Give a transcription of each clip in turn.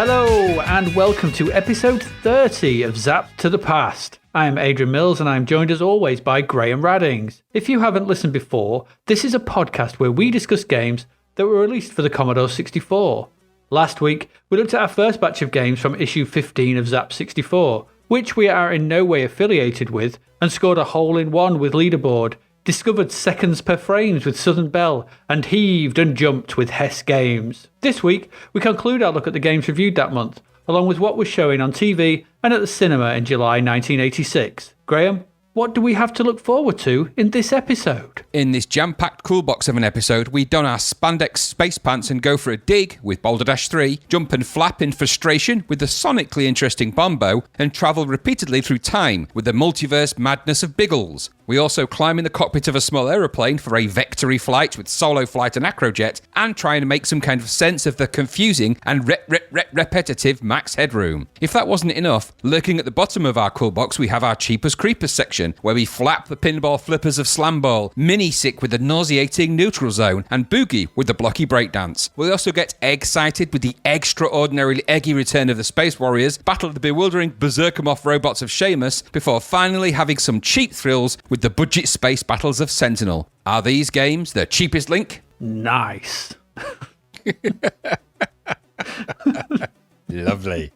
Hello and welcome to episode 30 of Zapped to the Past. I am Adrian Mills and I'm joined as always by Graham Raddings. If you haven't listened before, this is a podcast where we discuss games that were released for the Commodore 64. Last week, we looked at our first batch of games from issue 15 of Zap 64, which we are in no way affiliated with, and scored a hole-in-one with Leaderboard, discovered seconds per frames with Southern Belle, and heaved and jumped with Hess Games. This week, we conclude our look at the games reviewed that month, along with what was showing on TV and at the cinema in July 1986. Graham, what do we have to look forward to in this episode? In this jam-packed cool box of an episode, we don our spandex space pants and go for a dig with Boulderdash 3, jump and flap in frustration with the sonically interesting Bombo, and travel repeatedly through time with the multiverse madness of Biggles. We also climb in the cockpit of a small aeroplane for a victory flight with Solo Flight and Acro Jet, and try and make some kind of sense of the confusing and repetitive Max Headroom. If that wasn't enough, lurking at the bottom of our cool box, we have our Cheapers Creepers section, where we flap the pinball flippers of Slamball, Mini-Sick with the nauseating neutral zone, and Boogie with the blocky breakdance. We'll also get egg-sighted with the extraordinarily eggy return of the Space Warriors, battle the bewildering Berserker-Moth robots of Shamus, before finally having some cheap thrills with the budget space battles of Sentinel. Are these games the cheapest link? Nice. Lovely.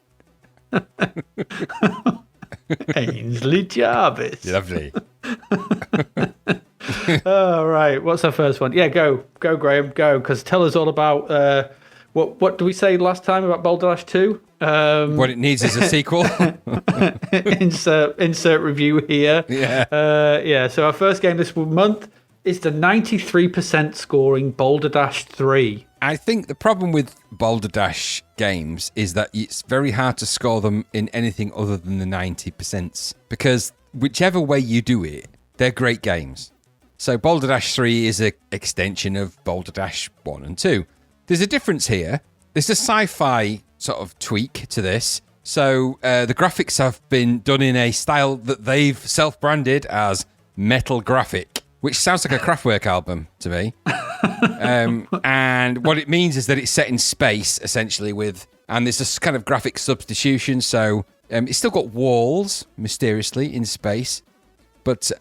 Ainsley Jarvis. Lovely. All right, what's our first one? Yeah, go Graham, go, because tell us all about what did we say last time about Boulderdash 2? What it needs is a sequel. insert review here. Yeah. So our first game this month is the 93% scoring Boulderdash 3. I think the problem with Boulderdash games is that it's very hard to score them in anything other than the 90%, because whichever way you do it, they're great games. So Boulderdash 3 is an extension of Boulderdash 1 and 2. There's a difference here. There's a sci-fi sort of tweak to this. So the graphics have been done in a style that they've self-branded as metal graphic, which sounds like a Kraftwerk album to me. And what it means is that it's set in space, essentially, and there's this kind of graphic substitution. So it's still got walls, mysteriously, in space. But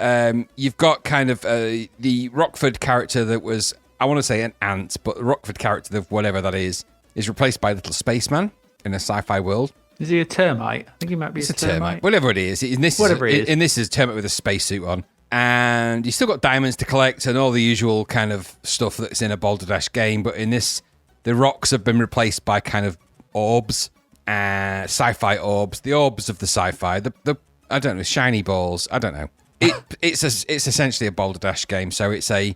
you've got kind of the Rockford character that was, I want to say an ant, but the Rockford character, of whatever that is replaced by a little spaceman in a sci-fi world. Is he a termite? I think he might be a termite. Whatever it is. In this is a termite with a spacesuit on. And you still got diamonds to collect and all the usual kind of stuff that's in a Boulderdash game. But in this, the rocks have been replaced by kind of orbs, sci-fi orbs, the orbs of the sci-fi, the I don't know, shiny balls. I don't know. It's essentially a Boulderdash game. So it's a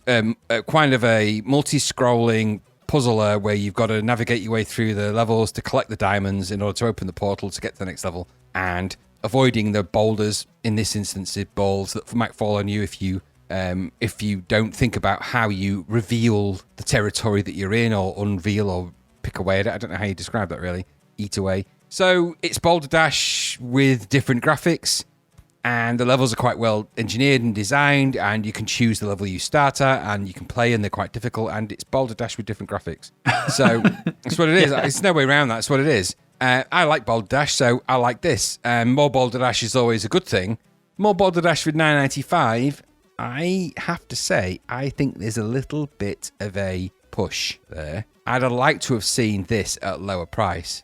kind of a multi-scrolling puzzler where you've got to navigate your way through the levels to collect the diamonds in order to open the portal to get to the next level, and avoiding the boulders, in this instance, the balls that might fall on you if you don't think about how you reveal the territory that you're in, or unveil, or pick away at it. I don't know how you describe that, really. Eat away. So it's Boulderdash with different graphics, and the levels are quite well engineered and designed, and you can choose the level you start at, and you can play, and they're quite difficult, and it's Boulderdash with different graphics. So that's what it is. It's no way around that. That's what it is. I like Boulderdash, so I like this. More Boulderdash is always a good thing. More Boulderdash with $9.95. I have to say, I think there's a little bit of a push there. I'd have liked to have seen this at a lower price.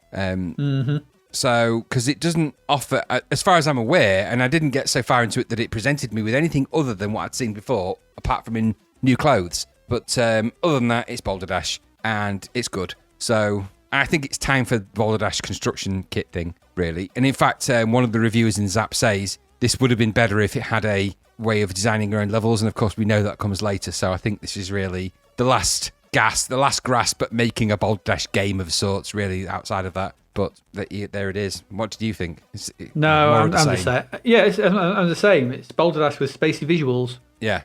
So, because it doesn't offer, as far as I'm aware, and I didn't get so far into it that it presented me with anything other than what I'd seen before, apart from in new clothes. But other than that, it's Boulderdash, and it's good. So I think it's time for the Boulderdash construction kit thing, really. And in fact, one of the reviewers in Zap says this would have been better if it had a way of designing your own levels. And of course, we know that comes later. So I think this is really the last grasp at making a Boulderdash game of sorts, really, outside of that. But there it is. What did you think? I'm the same. Yeah, I'm the same. It's Boulderdash with spacey visuals. Yeah.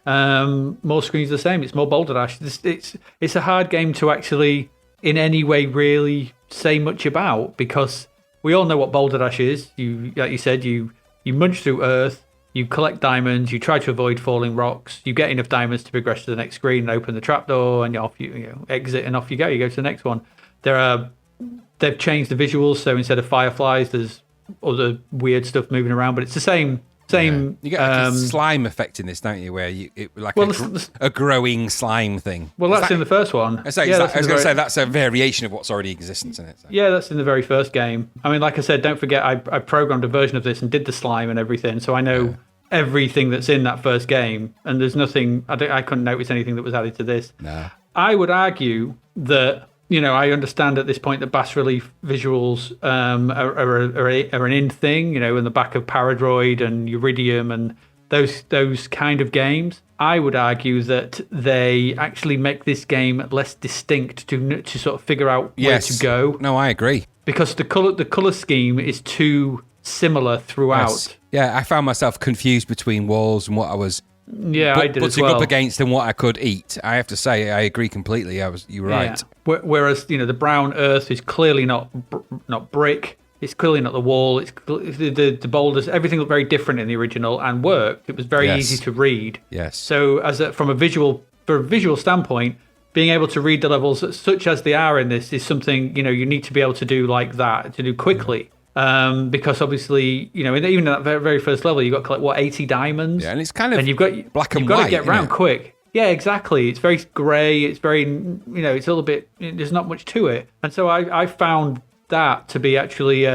More screens the same. It's more Boulderdash. It's a hard game to actually, in any way, really say much about, because we all know what Boulderdash is. Like you said, you munch through Earth, you collect diamonds, you try to avoid falling rocks, you get enough diamonds to progress to the next screen and open the trapdoor, and you exit and off you go. You go to the next one. There are they've changed the visuals. So instead of fireflies, there's other weird stuff moving around, but it's the same. You get like a slime effect in this, don't you? Where a growing slime thing. Well, that's in the first one. I was going to say that's a variation of what's already in existence in it. So. Yeah, that's in the very first game. I mean, like I said, don't forget I programmed a version of this and did the slime and everything, so I know everything that's in that first game. And there's nothing. I couldn't notice anything that was added to this. No. I would argue that. I understand at this point that bas relief visuals are an in thing, in the back of Paradroid and Iridium and those kind of games. I would argue that they actually make this game less distinct to sort of figure out where to go. No, I agree. Because the color scheme is too similar throughout. Yes. Yeah, I found myself confused between walls and what I was I did as well. Up against and what I could eat. I have to say, I agree completely. You were right. Whereas the brown earth is clearly not brick. It's clearly not the wall. It's the boulders. Everything looked very different in the original and worked. It was very easy to read. Yes. So from a visual standpoint, being able to read the levels such as they are in this is something you need to be able to do like that, to do quickly. Because obviously, even in that very first level, you've got to collect 80 diamonds. Yeah, and it's kind of and you've got black and you've got white. To get around quick. Yeah, exactly. It's very grey. It's very, it's a little bit. There's not much to it, and so I found that to be actually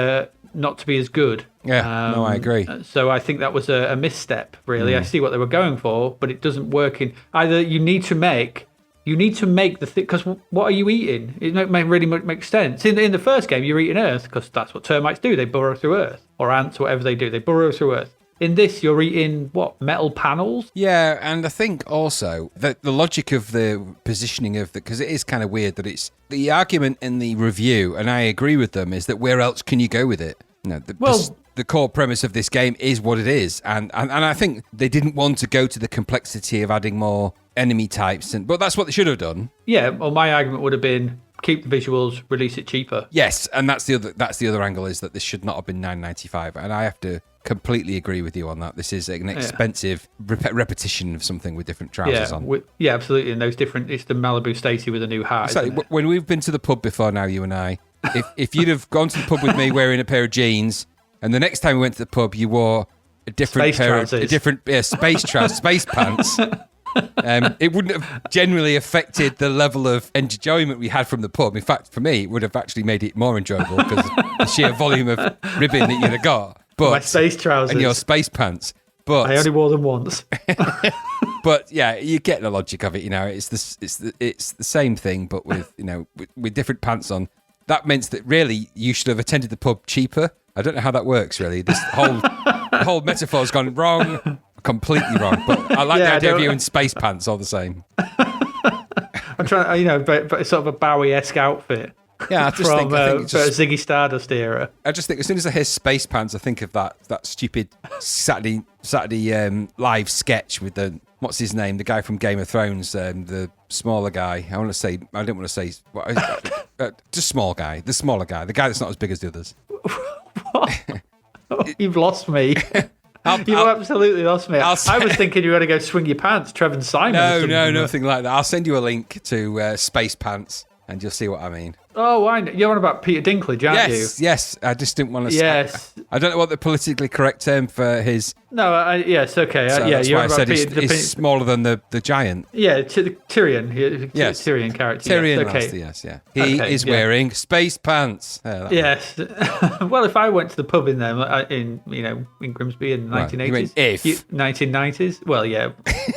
not to be as good. Yeah, no, I agree. So I think that was a misstep. Really, I see what they were going for, but it doesn't work in either. You need to make the thing, because what are you eating? It don't really make sense. In the first game, you're eating earth because that's what termites do. They burrow through earth, or ants, whatever they do. They burrow through earth. In this, you're eating, metal panels? Yeah, and I think also that the logic of the positioning of because it is kind of weird that it's the argument in the review, and I agree with them, is that where else can you go with it? The core premise of this game is what it is, and I think they didn't want to go to the complexity of adding more enemy types, but that's what they should have done. Yeah, well, my argument would have been keep the visuals, release it cheaper. Yes, and that's the other angle, is that this should not have been $9.95, and I have to completely agree with you on that. This is an expensive repetition of something with different trousers on. Yeah, absolutely. And those different, it's the Malibu Stacy with a new hat. So when we've been to the pub before now, you and I, if you'd have gone to the pub with me wearing a pair of jeans, and the next time we went to the pub, you wore a different space trousers, space pants. It wouldn't have generally affected the level of enjoyment we had from the pub. In fact, for me, it would have actually made it more enjoyable because of the sheer volume of ribbon that you'd have got. But my space trousers and your space pants. But I only wore them once. But yeah, you get the logic of it. It's the same thing, but with with different pants on. That meant that really you should have attended the pub cheaper. I don't know how that works really. This whole metaphor's gone wrong, completely wrong. But I like the idea of you in space pants all the same. I'm trying, but it's sort of a Bowie-esque outfit. Yeah, I just think Ziggy Stardust era. I just think as soon as I hear space pants, I think of that stupid Saturday live sketch with what's his name, the guy from Game of Thrones, the smaller guy. I don't want to say just small guy, the smaller guy, the guy that's not as big as the others. What? You've lost me. You've absolutely lost me. I was thinking you were going to go swing your pants, Trevor Simon. No, nothing like that. I'll send you a link to Space Pants, and you'll see what I mean. Oh, I know. You're on about Peter Dinklage, aren't you? Yes. I just didn't want to. Yes. I don't know what the politically correct term for his. No, yes, okay. So that's you're why I said Peter, he's smaller than the giant. Yeah, Tyrion. Yes. Tyrion character. Tyrion, yes, okay. He is wearing space pants. Yes. Well, if I went to the pub in them in Grimsby in the 1980s, 1990s. Well, yeah.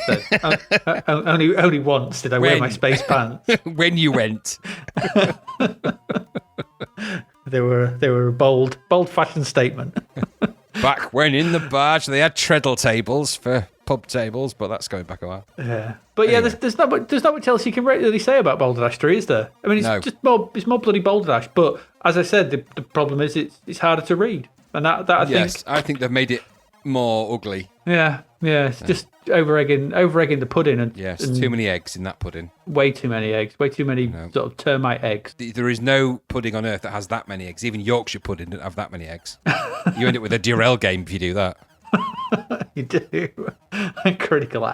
So, only once did I wear my space pants. When you went. They were a bold fashion statement. Back when in the barge they had treadle tables for pub tables, but that's going back a while. Yeah, but anyway. There's not much else you can really say about Boulderdash 3, is there? I mean, it's more bloody Boulderdash, but as I said, the problem is it's harder to read, and I think they've made it more ugly. Yeah, it's just over egging the pudding, and too many eggs in that pudding. Way too many eggs. Way too many sort of termite eggs. There is no pudding on earth that has that many eggs. Even Yorkshire pudding doesn't have that many eggs. You end up with a Durell game if you do that. You do. Critical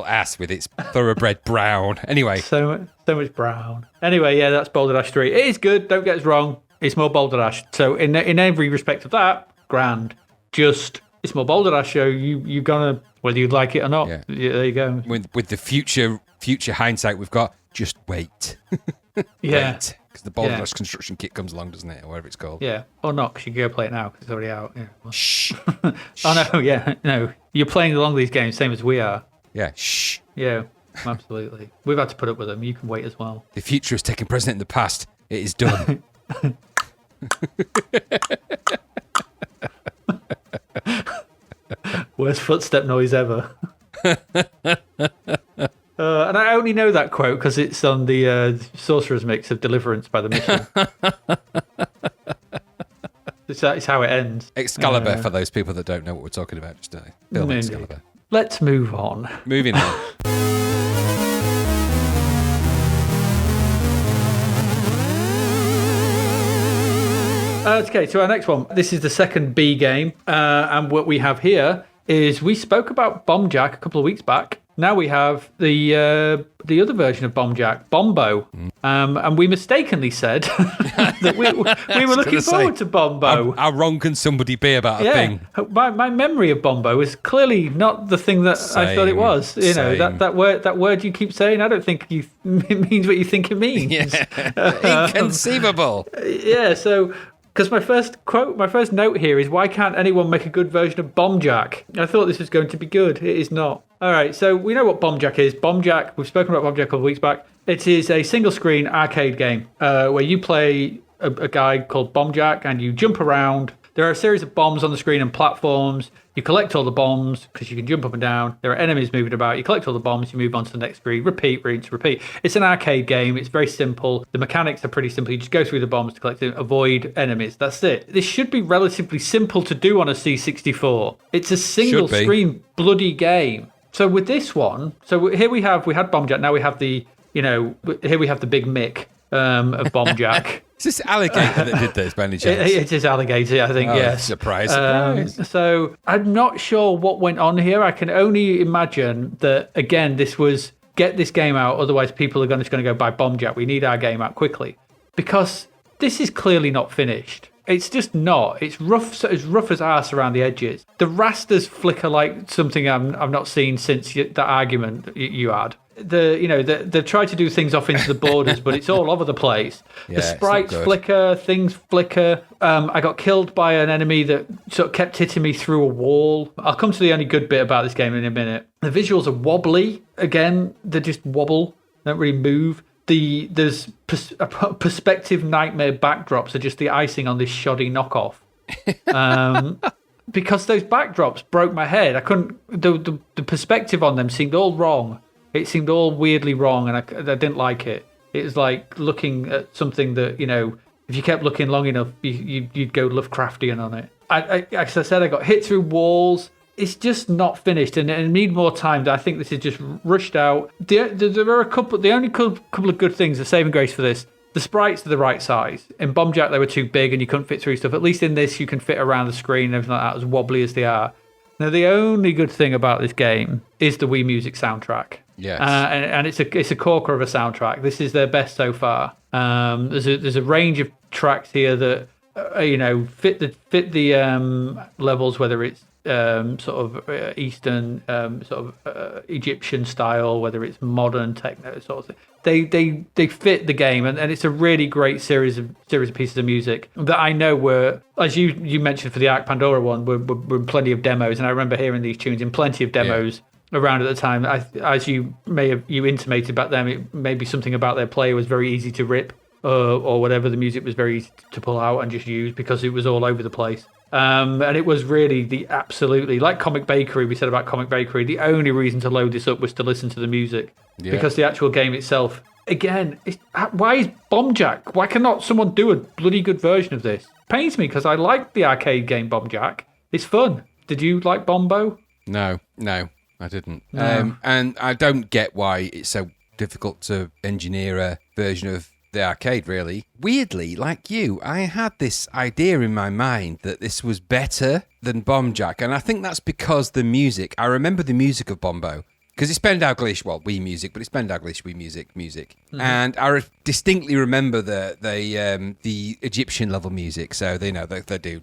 ass with its thoroughbred brown. Anyway, so much brown. Anyway, that's Boulderdash 3. It is good. Don't get us wrong. It's more Boulderdash. So in every respect of that, grand. Just it's more Boulderdash. So you're gonna whether you like it or not. Yeah. There you go. With the future hindsight we've got, just wait. Yeah. Wait. Because the Boulderdash construction kit comes along, doesn't it? Or whatever it's called. Yeah. Or not, because you can go play it now, because it's already out. Yeah. Well. Shh. Oh, no, yeah. No. You're playing along these games, same as we are. Yeah. Shh. Yeah, absolutely. We've had to put up with them. You can wait as well. The future is taking precedent in the past. It is done. Worst footstep noise ever. And I only know that quote because it's on the Sorcerer's Mix of Deliverance by The Mission. It's how it ends. Excalibur, for those people that don't know what we're talking about. Just film Excalibur. Let's move on. Moving on. Okay, so our next one. This is the second B game. And what we have here is we spoke about Bombjack a couple of weeks back. Now we have the other version of Bombjack, Bombo. And we mistakenly said that we were looking forward to Bombo. How wrong can somebody be about a thing? My memory of Bombo is clearly not the thing that I thought it was. You know, that word you keep saying, I don't think it means what you think it means. Yeah. Inconceivable. Yeah, so... Because my first note here is, why can't anyone make a good version of Bombjack? I thought this was going to be good. It is not. All right, so we know what Bombjack is. Bombjack, we've spoken about Bombjack a couple of weeks back. It is a single-screen arcade game where you play a guy called Bombjack and you jump around. There are a series of bombs on the screen and platforms. You collect all the bombs because you can jump up and down. There are enemies moving about. You collect all the bombs. You move on to the next screen. Repeat, rinse, repeat. It's an arcade game. It's very simple. The mechanics are pretty simple. You just go through the bombs to collect them, avoid enemies. That's it. This should be relatively simple to do on a C64. It's a single-screen bloody game. So with this one, here we had Bombjack. Now we have here we have the Big Mick of Bombjack. Is this Alligator that did this by any chance? It is Alligator, I think, yes. Surprise. So I'm not sure what went on here. I can only imagine that, again, this was get this game out, otherwise people are just going to go buy Bombjack. We need our game out quickly. Because this is clearly not finished. It's just not. It's rough as arse around the edges. The rasters flicker like something I've not seen since that argument you had. They've tried to do things off into the borders, but it's all over the place. Yeah, the sprites flicker, things flicker. I got killed by an enemy that sort of kept hitting me through a wall. I'll come to the only good bit about this game in a minute. The visuals are wobbly. Again, they just wobble, don't really move. There's perspective nightmare backdrops are just the icing on this shoddy knockoff. Because those backdrops broke my head. I couldn't. The perspective on them seemed all wrong. It seemed all weirdly wrong, and I didn't like it. It was like looking at something that, if you kept looking long enough, you'd go Lovecraftian on it. As I said, I got hit through walls. It's just not finished, and I need more time. I think this is just rushed out. There are the only couple of good things, the saving grace for this. The sprites are the right size. In Bombjack, they were too big, and you couldn't fit through stuff. At least in this, you can fit around the screen and everything like that, as wobbly as they are. Now, the only good thing about this game is the Wii Music soundtrack. Yes. And it's a corker of a soundtrack. This is their best so far. There's a range of tracks here that fit the levels, whether it's sort of Eastern, sort of Egyptian style, whether it's modern techno sort of thing. They fit the game, and it's a really great series of pieces of music that I know were, as you mentioned for the Arc Pandora one, were in plenty of demos, and I remember hearing these tunes in plenty of demos around at the time. As you intimated back then, it may be something about their play was very easy to rip, or whatever. The music was very easy to pull out and just use because it was all over the place. And it was really absolutely like Comic Bakery. We said about Comic Bakery, the only reason to load this up was to listen to the music, because the actual game itself, again, why is Bombjack? Why cannot someone do a bloody good version of this? Pains me because I like the arcade game Bombjack. It's fun. Did you like Bombo? No, I didn't. No. And I don't get why it's so difficult to engineer a version of the arcade, really. Weirdly, like you, I had this idea in my mind that this was better than Bombjack, and I think that's because I remember the music of Bombo, because it's Bendaglish, well, Wii music, but it's Bendaglish Wii music. And I distinctly remember the Egyptian level music. So they know they do.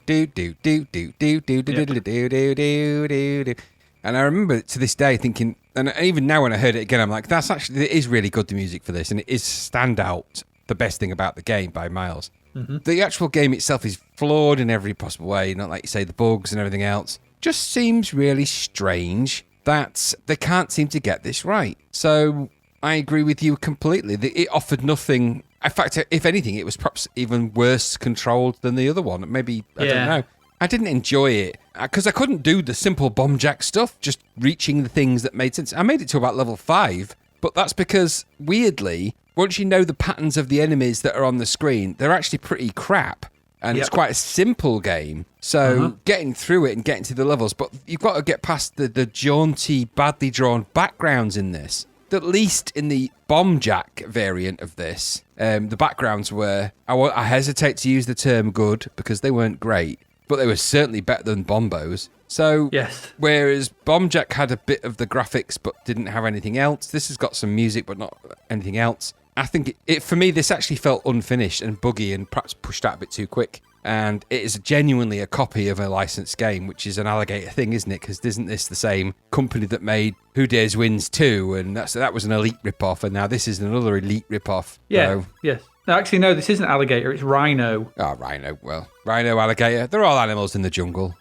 And I remember to this day thinking, and even now when I heard it again, I'm like, it is really good, the music for this, and it is standout, the best thing about the game by miles. The actual game itself is flawed in every possible way, not like you say, the bugs and everything else. Just seems really strange that they can't seem to get this right. So I agree with you completely. It offered nothing. In fact, if anything, it was perhaps even worse controlled than the other one. Maybe, I don't know. I didn't enjoy it because I couldn't do the simple bomb jack stuff, just reaching the things that made sense. I made it to about level 5, but that's because, weirdly, once you know the patterns of the enemies that are on the screen, they're actually pretty crap. And it's quite a simple game. So getting through it and getting to the levels, but you've got to get past the jaunty, badly drawn backgrounds in this. At least in the bomb jack variant of this, the backgrounds were, I hesitate to use the term good because they weren't great, but they were certainly better than Bombo's. So, whereas Bomb Jack had a bit of the graphics but didn't have anything else, this has got some music but not anything else. I think it for me, this actually felt unfinished and buggy and perhaps pushed out a bit too quick. And it is genuinely a copy of a licensed game, which is an Alligator thing, isn't it? Because isn't this the same company that made Who Dares Wins 2? And that was an Elite ripoff, and now this is another Elite ripoff. Yeah, yes. No, actually, no, this isn't Alligator, it's Rhino. Oh, Rhino. Well, Rhino, Alligator, they're all animals in the jungle.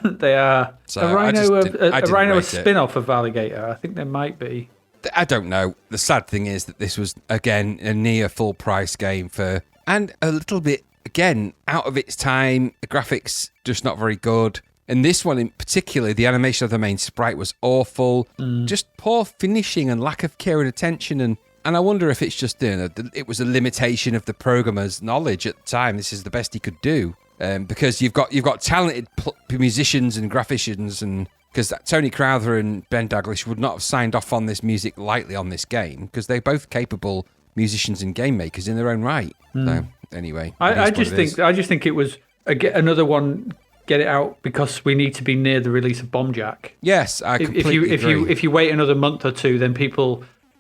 They are. So a Rhino a spin-off of Alligator? I think there might be. I don't know. The sad thing is that this was, again, a near full price game and a little bit, again, out of its time. The graphics just not very good. And this one in particular, the animation of the main sprite was awful. Just poor finishing and lack of care and attention. And I wonder if it's just, it was a limitation of the programmer's knowledge at the time. This is the best he could do. Because you've got talented musicians and graphicians, and because Tony Crowther and Ben Daglish would not have signed off on this music lightly on this game, because they're both capable musicians and game makers in their own right. So anyway, I just think it was another one. Get it out because we need to be near the release of Bomb Jack. Yes, I completely agree. If you wait another month or two, then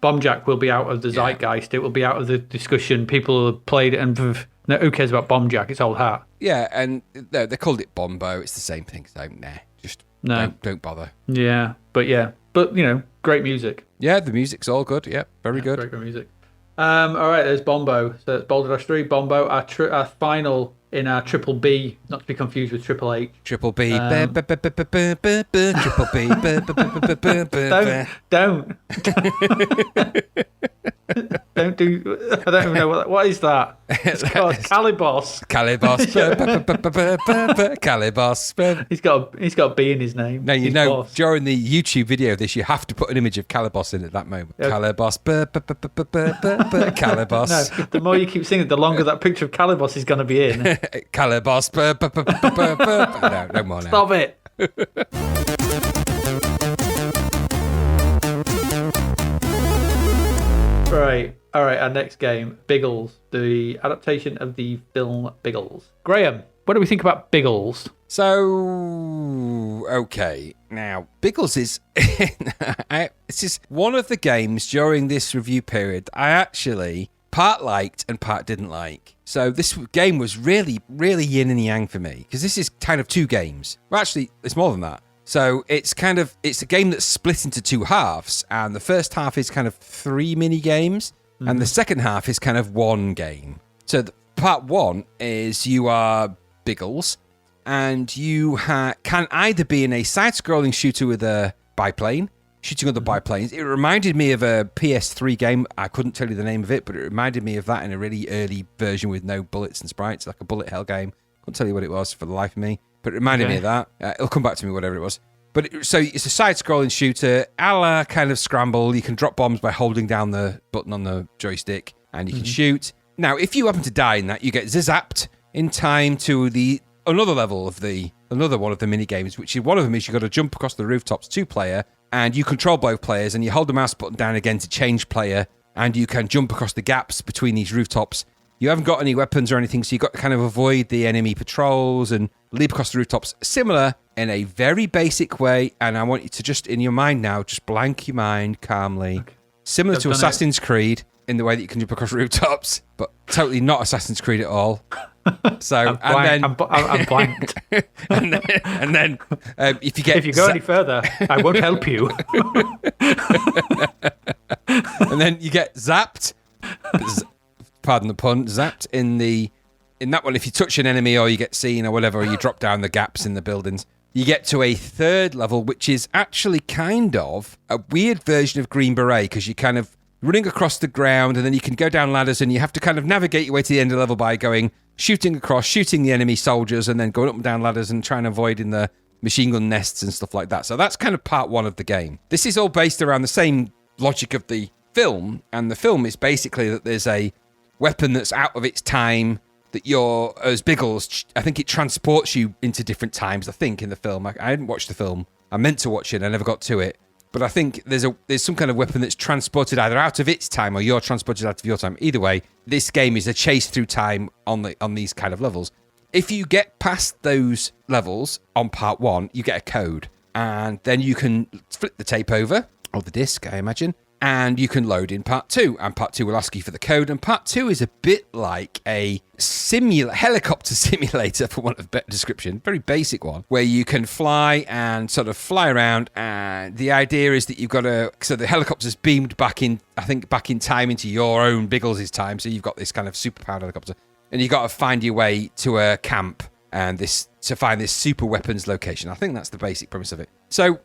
Bomb Jack will be out of the zeitgeist. It will be out of the discussion. People will have played it and no, who cares about Bomb Jack? It's old hat. Yeah, and they called it Bombo. It's the same thing. So don't bother. Yeah, but great music. Yeah, the music's all good. Yeah, very good. Great music. All right, there's Bombo. So it's Boulderdash 3, Bombo, our final in our Triple B, not to be confused with Triple H. Triple B. Triple B. Don't. Don't do. I don't even know what is that. It's called Calibos. He's got a B in his name. Now during the YouTube video of this, you have to put an image of Calibos in at that moment. Okay. Calibos. Calibos. No, the more you keep singing, the longer that picture of Calibos is going to be in. Calibos. No more now. Stop it. Right. All right, our next game, Biggles, the adaptation of the film Biggles. Graham, what do we think about Biggles? So, okay. Now, Biggles is... this is one of the games during this review period I actually part liked and part didn't like. So this game was really, really yin and yang for me, because this is kind of two games. Well, actually, it's more than that. So it's a game that's split into two halves, and the first half is kind of 3 mini games, and the second half is kind of one game. So part one is you are Biggles, and you can either be in a side-scrolling shooter with a biplane, shooting other biplanes. It reminded me of a PS3 game. I couldn't tell you the name of it, but it reminded me of that in a really early version with no bullets and sprites, like a bullet hell game. Couldn't tell you what it was for the life of me. But it reminded me of that. It'll come back to me, whatever it was. So it's a side-scrolling shooter, a la kind of Scramble. You can drop bombs by holding down the button on the joystick, and you can shoot. Now, if you happen to die in that, you get zapped in time to another one of the mini games, which is one of them is you've got to jump across the rooftops, 2-player, and you control both players, and you hold the mouse button down again to change player, and you can jump across the gaps between these rooftops You haven't got any weapons or anything, so you've got to kind of avoid the enemy patrols and leap across the rooftops. Similar in a very basic way, and I want you to just, in your mind now, just blank your mind calmly. Okay. Similar to Assassin's Creed in the way that you can jump across rooftops, but totally not Assassin's Creed at all. So I'm blanked. and then if you go any further, I won't help you. And then you get zapped. Pardon the pun. Zapped in that one. If you touch an enemy or you get seen or whatever, or you drop down the gaps in the buildings, you get to a third level, which is actually kind of a weird version of Green Beret, because you kind of running across the ground, and then you can go down ladders, and you have to kind of navigate your way to the end of the level by shooting across, shooting the enemy soldiers, and then going up and down ladders and trying to avoid in the machine gun nests and stuff like that. So that's kind of part one of the game. This is all based around the same logic of the film, and the film is basically that there's a weapon that's out of its time that you're, as Biggles, I think it transports you into different times, I think, in the film. I didn't watch the film. I meant to watch it, I never got to it. But I think there's some kind of weapon that's transported either out of its time or you're transported out of your time. Either way, this game is a chase through time on these kind of levels. If you get past those levels on part one, you get a code. And then you can flip the tape over, or the disc, I imagine, and you can load in part two. And part two will ask you for the code. And part two is a bit like a helicopter simulator, for want of a better description. Very basic one, where you can fly and sort of fly around. And the idea is that you've got so the helicopter's beamed back in time into your own Biggles' time. So you've got this kind of superpowered helicopter. And you've got to find your way to a camp and to find this super weapons location. I think that's the basic premise of it. So,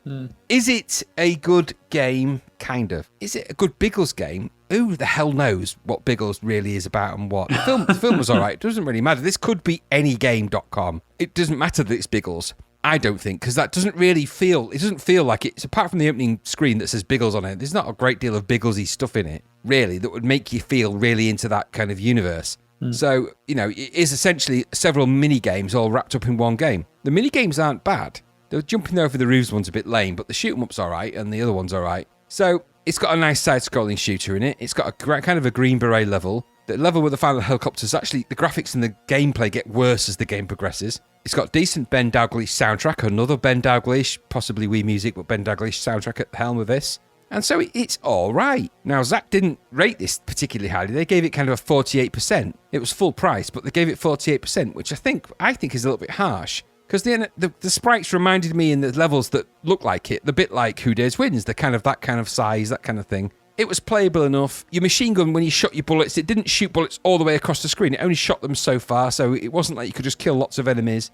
Is it a good game? Kind of. Is it a good Biggles game? Who the hell knows what Biggles really is about and what? The film was all right. It doesn't really matter. This could be anygame.com. It doesn't matter that it's Biggles. I don't think, because that doesn't feel like it's, apart from the opening screen that says Biggles on it, there's not a great deal of Bigglesy stuff in it, really, that would make you feel really into that kind of universe. So, it is essentially several mini-games all wrapped up in one game. The mini-games aren't bad. The jumping over the roofs one's a bit lame, but the shoot-em-up's all right, and the other one's all right. So, it's got a nice side-scrolling shooter in it. It's got a kind of a Green Beret level. The level with the final helicopters, actually, the graphics and the gameplay get worse as the game progresses. It's got decent Ben Dalglish soundtrack, another Ben Dalglish, possibly Wii Music, but Ben Dalglish soundtrack at the helm of this. And so it's all right. Now, Zach didn't rate this particularly highly. They gave it kind of a 48%. It was full price, but they gave it 48%, which I think is a little bit harsh. Because the sprites reminded me in the levels that look like it, the bit like Who Dares Wins, that kind of size, that kind of thing. It was playable enough. Your machine gun, when you shot your bullets, it didn't shoot bullets all the way across the screen. It only shot them so far, so it wasn't like you could just kill lots of enemies.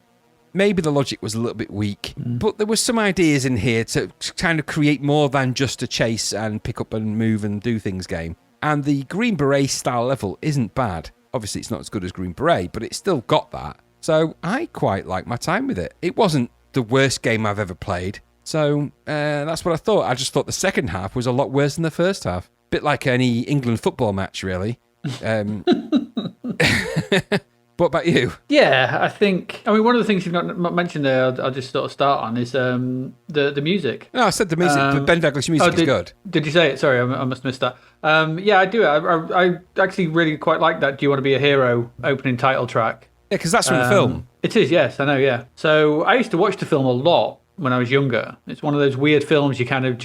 Maybe the logic was a little bit weak, but there were some ideas in here to kind of create more than just a chase and pick up and move and do things game. And the Green Beret style level isn't bad. Obviously, it's not as good as Green Beret, but it's still got that. So I quite like my time with it. It wasn't the worst game I've ever played. So that's what I thought. I just thought the second half was a lot worse than the first half. Bit like any England football match, really. What about you? Yeah, one of the things you've not mentioned there, I'll just sort of start on, is the music. No, I said the music. The Ben Dalglish music is good. Did you say it? Sorry, I must have missed that. Yeah, I do. I actually really quite like that Do You Want to Be a Hero opening title track. Yeah, because that's from the film. It is, yes, I know, yeah. So I used to watch the film a lot when I was younger. It's one of those weird films you kind of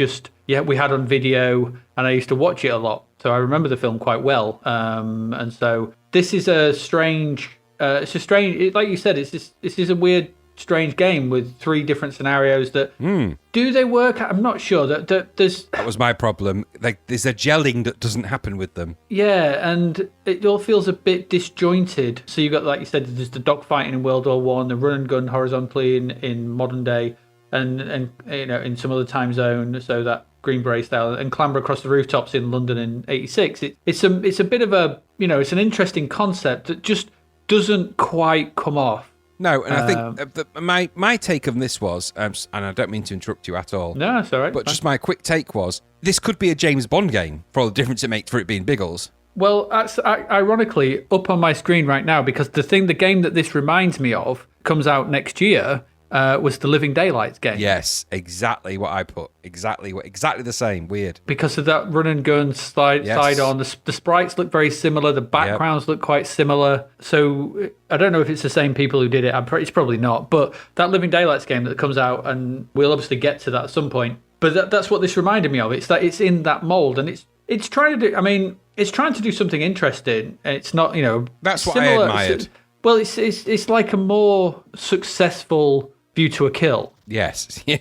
we had on video, and I used to watch it a lot. So I remember the film quite well. And so this is a strange... like you said, this is a weird, strange game with three different scenarios that... Do they work? I'm not sure. That was my problem. Like, there's a gelling that doesn't happen with them. Yeah, and it all feels a bit disjointed. So you've got, like you said, there's the dogfighting in World War One, the run and gun horizontally in modern day, and in some other time zone, so that Green Beret style, and clamber across the rooftops in London in '86. It's a bit of a, it's an interesting concept that just doesn't quite come off. No, and I think my take on this was, and I don't mean to interrupt you at all. No, it's all right. But just my quick take was, this could be a James Bond game for all the difference it makes for it being Biggles. Well, that's ironically up on my screen right now, because the game that this reminds me of comes out next year, was the Living Daylights game. Yes, exactly what I put. Exactly the same. Weird. Because of that run and gun side on. The sprites look very similar. The backgrounds look quite similar. So I don't know if it's the same people who did it. It's probably not. But that Living Daylights game that comes out, and we'll obviously get to that at some point. But that's what this reminded me of. It's that it's in that mold, and it's trying to do. I mean, it's trying to do something interesting. It's not, That's what similar, I admired. Well, it's like a more successful View to a Kill. Yes. Yeah.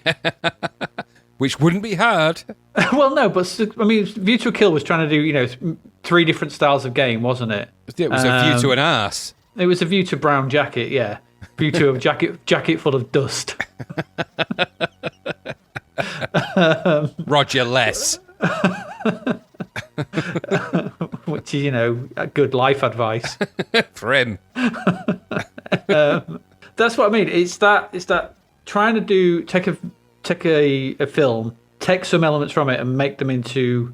Which wouldn't be hard. Well, no, but I mean, View to a Kill was trying to do, 3 different styles of game, wasn't it? It was a view to an arse. It was a view to brown jacket, yeah. View to a jacket full of dust. Roger Less. Which is, good life advice. For him. That's what I mean. It's that trying to take a film, take some elements from it, and make them into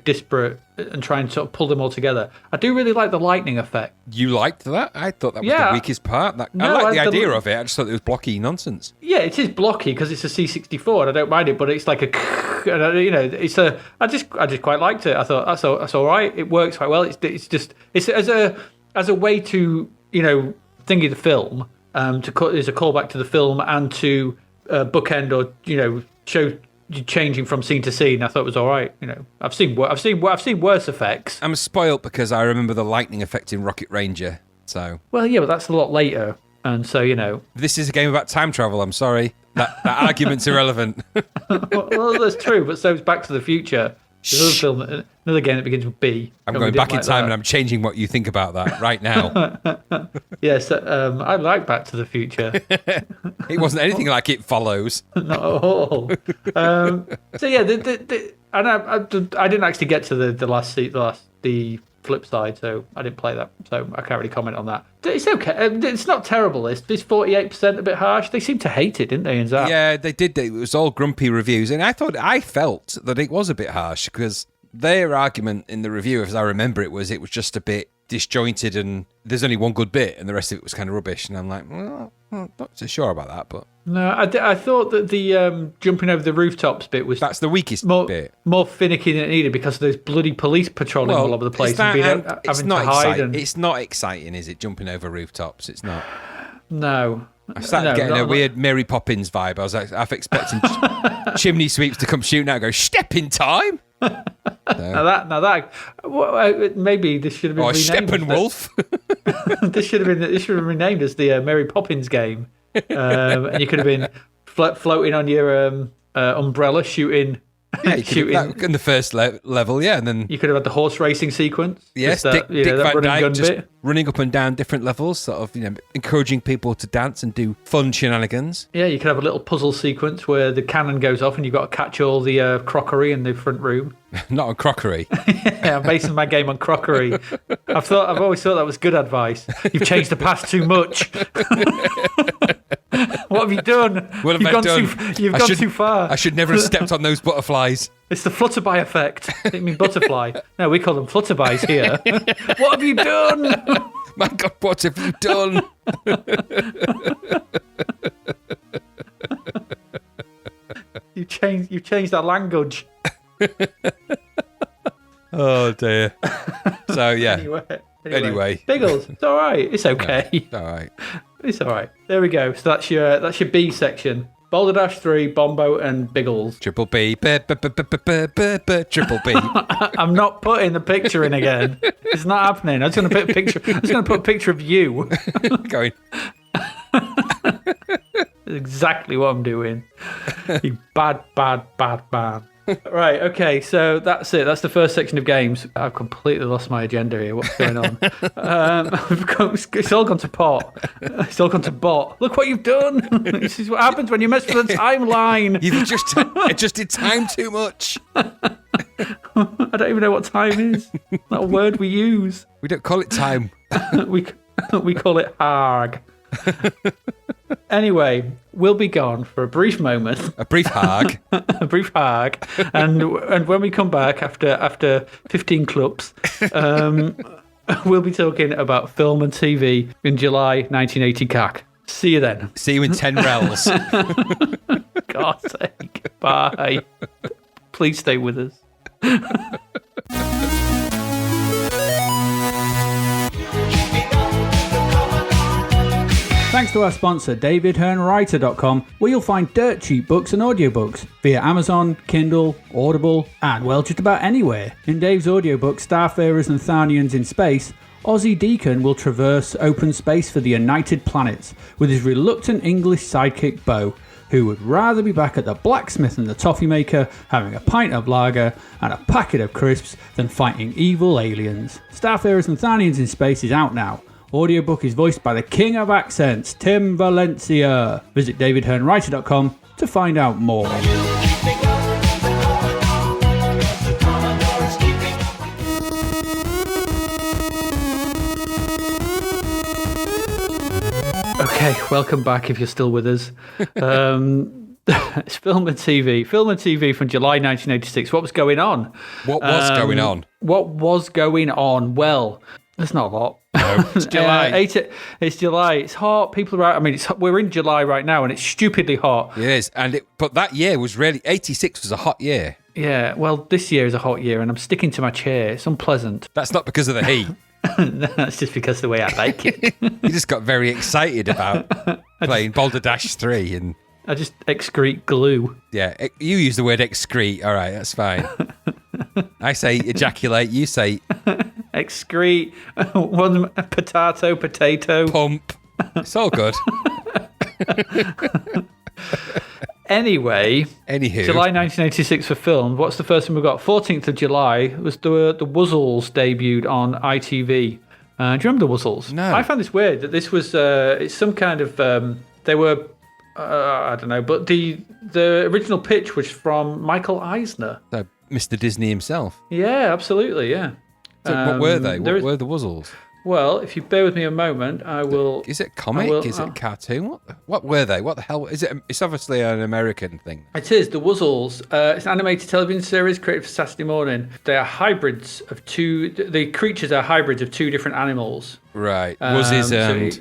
disparate, and try and sort of pull them all together. I do really like the lightning effect. You liked that? I thought that was the weakest part. I like the idea of it. I just thought it was blocky nonsense. Yeah, it is blocky because it's a C64, and I don't mind it. But it's like it's a. I just quite liked it. I thought that's all right. It works quite well. It's as a way to thingy the film. Is a callback to the film and to bookend or show you changing from scene to scene. I thought it was all right. I've seen worse effects. I'm spoilt because I remember the lightning effect in Rocket Ranger. So well, yeah, but that's a lot later, and so this is a game about time travel. I'm sorry, that argument's irrelevant. Well, that's true, but so is Back to the Future. There's another game that begins with B. I'm going back in time and I'm changing what you think about that right now. Yes, I like Back to the Future. It wasn't anything like It Follows. Not at all. So yeah, and I didn't actually get to the flip side, so I didn't play that, so I can't really comment on that. It's okay. It's not terrible. It's 48% a bit harsh. They seemed to hate it, didn't they, in Zapped? Yeah, they did. It was all grumpy reviews, and I felt that it was a bit harsh because their argument in the review, as I remember it, was just a bit disjointed and there's only one good bit and the rest of it was kind of rubbish. And I'm like, well, I'm not so sure about that, but... No, I thought that the jumping over the rooftops bit was... That's the weakest bit. More finicky than it needed because there's bloody police patrolling all over the place and having to hide. It's not exciting, is it, jumping over rooftops? It's not. No. I started getting a weird Mary Poppins vibe. I was half expecting chimney sweeps to come shooting out and go, step in time! Now that maybe this should have been renamed. Steppenwolf. This should have been renamed as the Mary Poppins game, and you could have been floating on your umbrella shooting. Yeah, in the first level, yeah, and then you could have had the horse racing sequence. Yes, Dick Van Dyke just running up and down different levels, sort of encouraging people to dance and do fun shenanigans. Yeah, you could have a little puzzle sequence where the cannon goes off and you've got to catch all the crockery in the front room. Not on crockery. Yeah, I'm basing my game on crockery. I've always thought that was good advice. You've changed the past too much. What have you done? What have I done? You've gone too far. I should never have stepped on those butterflies. It's the flutterby effect. I didn't mean butterfly. No, we call them flutterbys here. What have you done? My God, what have you done? You've changed our language. Oh dear. So yeah. Anyway. Biggles, it's all right. It's okay. No, it's all right. It's all right. There we go. So that's your B section. Boulderdash 3, Bombo, and Biggles. Triple B. Triple B. I'm not putting the picture in again. It's not happening. I'm just going to put a picture. I'm just going to put a picture of you. Going. Exactly what I'm doing. You bad man. Right, okay, so that's it. That's the first section of games. I've completely lost my agenda here. What's going on? It's all gone to pot. It's all gone to bot. Look what you've done. This is what happens when you mess with the timeline. You've adjusted time too much. I don't even know what time is. Not a word we use. We don't call it time. We call it harg. Anyway, we'll be gone for a brief moment. A brief harg. A brief harg. And when we come back after 15 clubs, we'll be talking about film and TV in July 1980 CAC. See you then. See you in 10 rels. God's sake. Bye. Please stay with us. Thanks to our sponsor, DavidHearnWriter.com, where you'll find dirt cheap books and audiobooks via Amazon, Kindle, Audible, and, well, just about anywhere. In Dave's audiobook, Starfarers and Tharnians in Space, Ozzy Deacon will traverse open space for the United Planets with his reluctant English sidekick Bo, who would rather be back at the blacksmith and the toffee maker, having a pint of lager and a packet of crisps than fighting evil aliens. Starfarers and Tharnians in Space is out now. Audiobook is voiced by the king of accents, Tim Valencia. Visit davidhearnwriter.com to find out more. Okay, welcome back if you're still with us. It's Film and TV. Film and TV from July 1986. What was going on? What was going on? What was going on? Well, there's not a lot. No, it's July. It's July. It's hot. People are out. I mean, we're in July right now, and it's stupidly hot. It is. But that year was really... 86 was a hot year. Yeah, well, this year is a hot year, and I'm sticking to my chair. It's unpleasant. That's not because of the heat. No, that's just because of the way I like it. You just got very excited about playing Boulderdash 3 and... I just excrete glue. Yeah, you use the word excrete. All right, that's fine. I say ejaculate, you say... Excrete. One potato. Pump. It's all good. Anyway, July 1986 for film. What's the first one we got? 14th of July was the Wuzzles debuted on ITV. Do you remember the Wuzzles? No. I found this weird that this was it's some kind of they were I don't know, but the original pitch was from Michael Eisner. So Mr. Disney himself. Yeah, absolutely, yeah. So what were they? What were the Wuzzles? Well, if you bear with me a moment, I will... Is it comic? Is it cartoon? What were they? What the hell? Is it? It's obviously an American thing. It is. The Wuzzles. It's an animated television series created for Saturday morning. They are hybrids of two... The creatures are hybrids of two different animals. Right. Wuzzies and...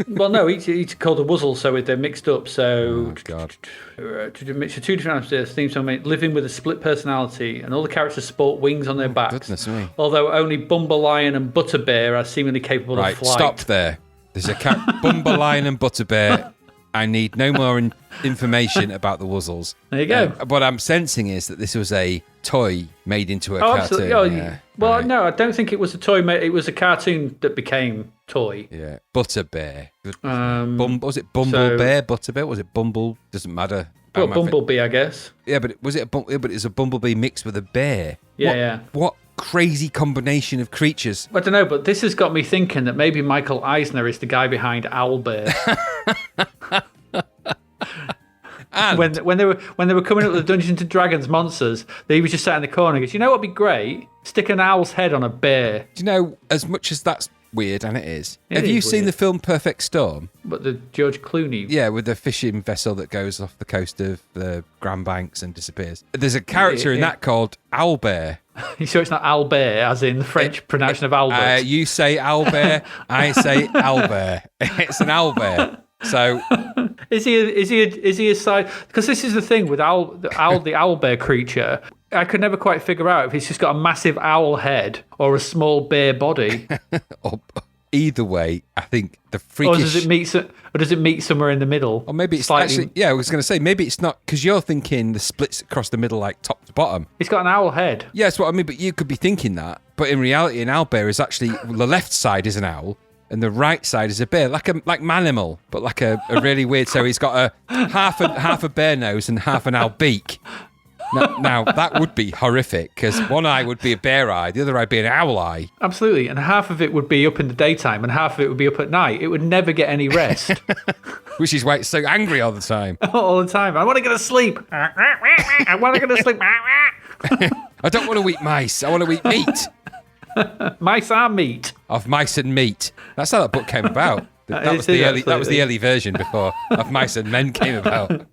Well, no, each called a Wuzzle, so they're mixed up. So, oh, God. To mix two different animals, theme song, living with a split personality, and all the characters sport wings on their backs. Goodness me. Although only Bumble Lion and Butterbear are seemingly capable of flight. Right, stop there. There's a Bumble Lion and Butterbear. I need no more information about the Wuzzles. There you go. What I'm sensing is that this was a toy made into a cartoon. Absolutely. Oh, yeah. Well, right. No, I don't think it was a toy. It was a cartoon that became toy. Yeah. Butterbear. Was it Bumblebear? Butterbear? Was it Bumble? Doesn't matter. Well, Bumblebee, I guess. Yeah, but was it but it's a bumblebee mixed with a bear. Yeah. What crazy combination of creatures? I don't know, but this has got me thinking that maybe Michael Eisner is the guy behind Owlbear. And when they were coming up with the Dungeons and Dragons monsters, he was just sat in the corner and goes, you know what'd be great? Stick an owl's head on a bear. Do you know, as much as that's weird, and it is, have you seen the film Perfect Storm? But the George Clooney? Yeah, with the fishing vessel that goes off the coast of the Grand Banks and disappears. There's a character in that called Owlbear. You sure it's not Albert, as in the French pronunciation of Albert? You say Albert, I say Albert. It's an Owlbear. So is he a side? Because this is the thing with the owlbear creature. I could never quite figure out if he's just got a massive owl head or a small bear body. Either way, I think the freakish... Or does it meet somewhere in the middle? Or maybe it's actually... Yeah, I was going to say, maybe it's not... Because you're thinking the splits across the middle, like top to bottom. He's got an owl head. Yeah, that's what I mean, but you could be thinking that. But in reality, an owlbear is actually... The left side is an owl, and the right side is a bear. Like Manimal, but like a really weird... So he's got a half a bear nose and half an owl beak. Now, that would be horrific, because one eye would be a bear eye, the other eye would be an owl eye. Absolutely, and half of it would be up in the daytime, and half of it would be up at night. It would never get any rest. Which is why it's so angry all the time. All the time. I want to go to sleep. I want to go to sleep. I don't want to eat mice. I want to eat meat. Mice are meat. Of Mice and Meat. That's how that book came about. That was the early version before Of Mice and Men came about.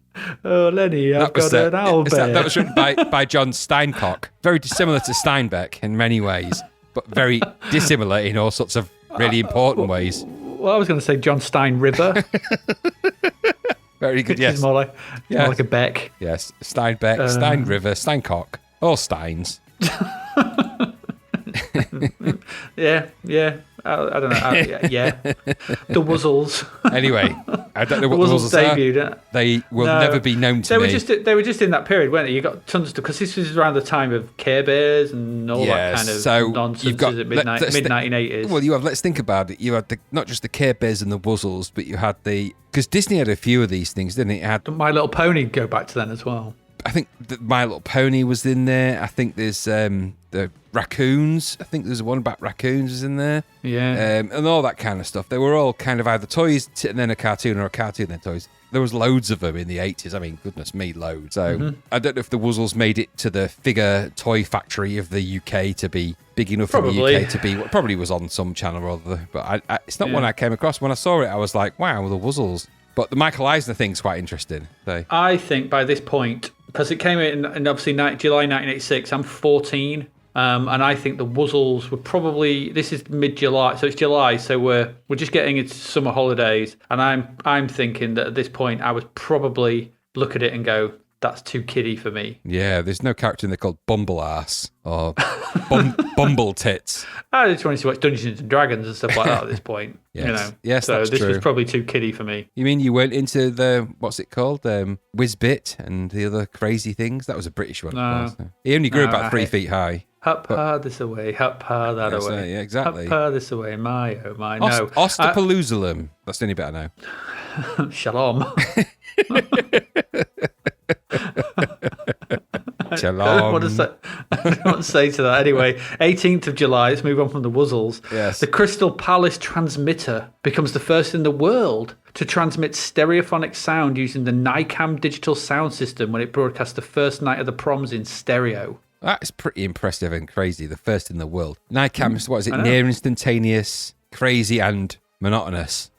Oh, Lenny, I've got an owlbear. That was written by John Steincock. Very dissimilar to Steinbeck in many ways, but very dissimilar in all sorts of really important ways. Well, I was going to say John Stein River. Very good, yes. It's more like a Beck. Yes, Steinbeck, Stein River, Steincock, or Steins. Yeah. I don't know. Yeah. The Wuzzles. Anyway, I don't know what the Wuzzles debuted. They will never be known to me. They were just in that period, weren't they? You got tons of because this was around the time of Care Bears and all that kind of nonsense. You've got mid 1980s. Well, you have. Let's think about it. You had not just the Care Bears and the Wuzzles, but you had because Disney had a few of these things, didn't it? It had My Little Pony go back to then as well. I think My Little Pony was in there. I think there's the raccoons. I think there's one about raccoons is in there. Yeah. And all that kind of stuff. They were all kind of either toys and then a cartoon or a cartoon then toys. There was loads of them in the 80s. I mean, goodness me, loads. So I don't know if the Wuzzles made it to the figure toy factory of the UK to be big enough in the UK to be what probably was on some channel or other. But it's not one I came across. When I saw it, I was like, wow, the Wuzzles. But the Michael Eisner thing's quite interesting. So. I think by this point, because it came in obviously July 1986, I'm 14, and I think the Wuzzles were probably, this is mid-July, so it's July, so we're just getting into summer holidays, and I'm thinking that at this point I would probably look at it and go, that's too kiddie for me. Yeah, there's no character in there called Bumble Ass or Bumble Tits. I just want to see watch Dungeons and Dragons and stuff like that at this point. Yes. Yes, so that's this true. was probably too kiddie for me. You mean you went into the, what's it called? Whizbit and the other crazy things? That was a British one. No. He only grew about 3 feet high. Hup ha this away, hup ha that away. Yeah, exactly. Hup ha this away, my oh my. No. Ostapaloozalam. That's the only bit I know. Shalom. Shalom. I don't want to say to that. Anyway, 18th of July, let's move on from the Wuzzles. Yes. The Crystal Palace transmitter becomes the first in the world to transmit stereophonic sound using the NICAM digital sound system when it broadcast the first night of the proms in stereo. That's pretty impressive and crazy. The first in the world. NICAM, what is it? Near instantaneous, crazy, and monotonous.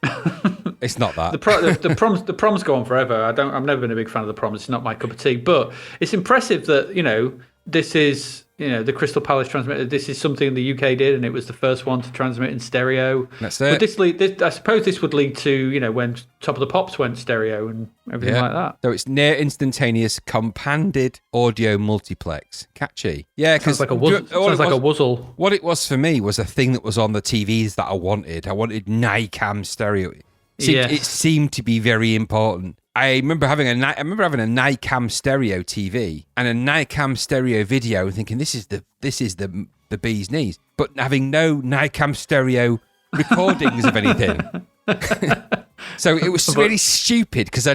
It's not that. The proms go on forever. I've never been a big fan of the proms. It's not my cup of tea. But it's impressive that, this is, the Crystal Palace transmitter. This is something the UK did, and it was the first one to transmit in stereo. That's it. But I suppose this would lead to, when Top of the Pops went stereo and everything like that. So it's near instantaneous companded audio multiplex. Catchy. Yeah, because sounds like a wuzzle. What it was for me was a thing that was on the TVs that I wanted. I wanted NICAM stereo. It seemed to be very important. I remember having a NICAM stereo TV and a NICAM stereo video and thinking this is the bee's knees, but having no NICAM stereo recordings of anything. So it was really stupid because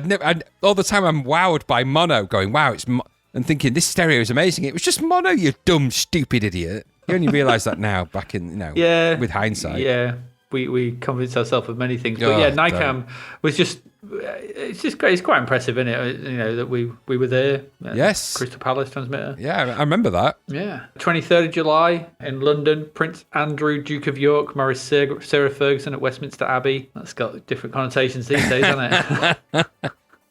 all the time I'm wowed by mono, going wow, and thinking this stereo is amazing. It was just mono, you dumb stupid idiot. You only realise that now, back in with hindsight. Yeah. We convince ourselves of many things, but NICAM was it's just great. It's quite impressive, isn't it? That we were there. Yes, Crystal Palace transmitter. Yeah, I remember that. Yeah, 23rd of July in London, Prince Andrew, Duke of York, marries Sarah Ferguson at Westminster Abbey. That's got different connotations these days, hasn't it?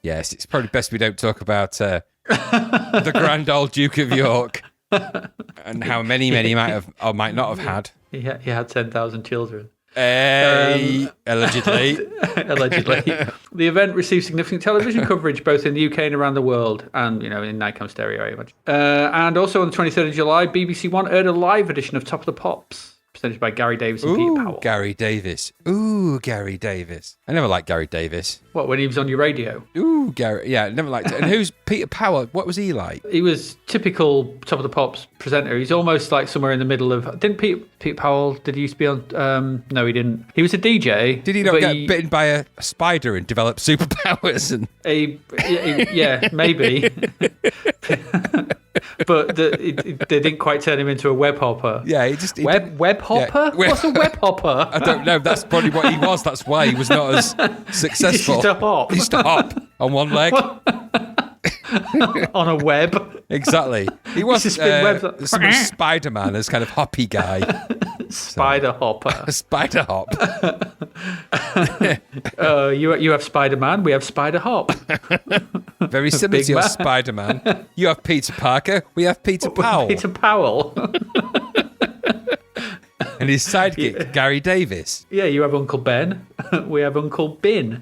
Yes, it's probably best we don't talk about the grand old Duke of York and how many might have or might not have had. He had 10,000 children. Allegedly. The event received significant television coverage both in the UK and around the world, and in NICAM stereo. And also on the 23rd of July, BBC One aired a live edition of Top of the Pops, presented by Gary Davis and Peter Powell. Gary Davis. Gary Davis. I never liked Gary Davis. What, when he was on your radio? Gary. Yeah, never liked it. And who's Peter Powell? What was he like? He was typical Top of the Pops presenter. He's almost like somewhere in the middle of... Didn't Peter Powell, did he used to be on... No, he didn't. He was a DJ. Did he not get bitten by a spider and develop superpowers? Yeah, maybe. But they didn't quite turn him into a web hopper. Yeah, web hopper? Yeah. What's a web hopper? I don't know. That's probably what he was. That's why he was not as successful. He used to hop. He used to hop on one leg. On a web. Exactly. He was Spider-Man as kind of hoppy guy. Spider hopper. A spider hop. You have Spider-Man, we have Spider Hop. Very similar to your Spider-Man. You have Peter Parker, we have Peter Powell. Peter Powell. And his sidekick, Gary Davis. Yeah, you have Uncle Ben. We have Uncle Bin.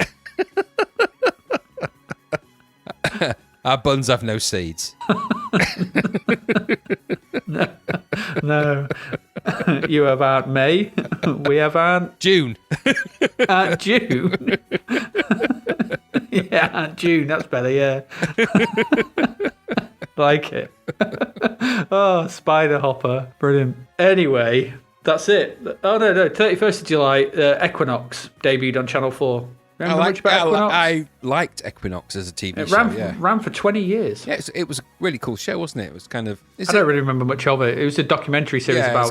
Our buns have no seeds. No. You have Aunt May. We have Aunt June. Aunt June. Yeah, Aunt June. That's better, yeah. Like it. Oh, Spider Hopper. Brilliant. Anyway, that's it. Oh, no. 31st of July, Equinox debuted on Channel 4. Remember much about Equinox? I liked Equinox as a TV show. It ran for 20 years. Yeah, it was a really cool show, wasn't it? It was kind of... I don't really remember much of it. It was a documentary series about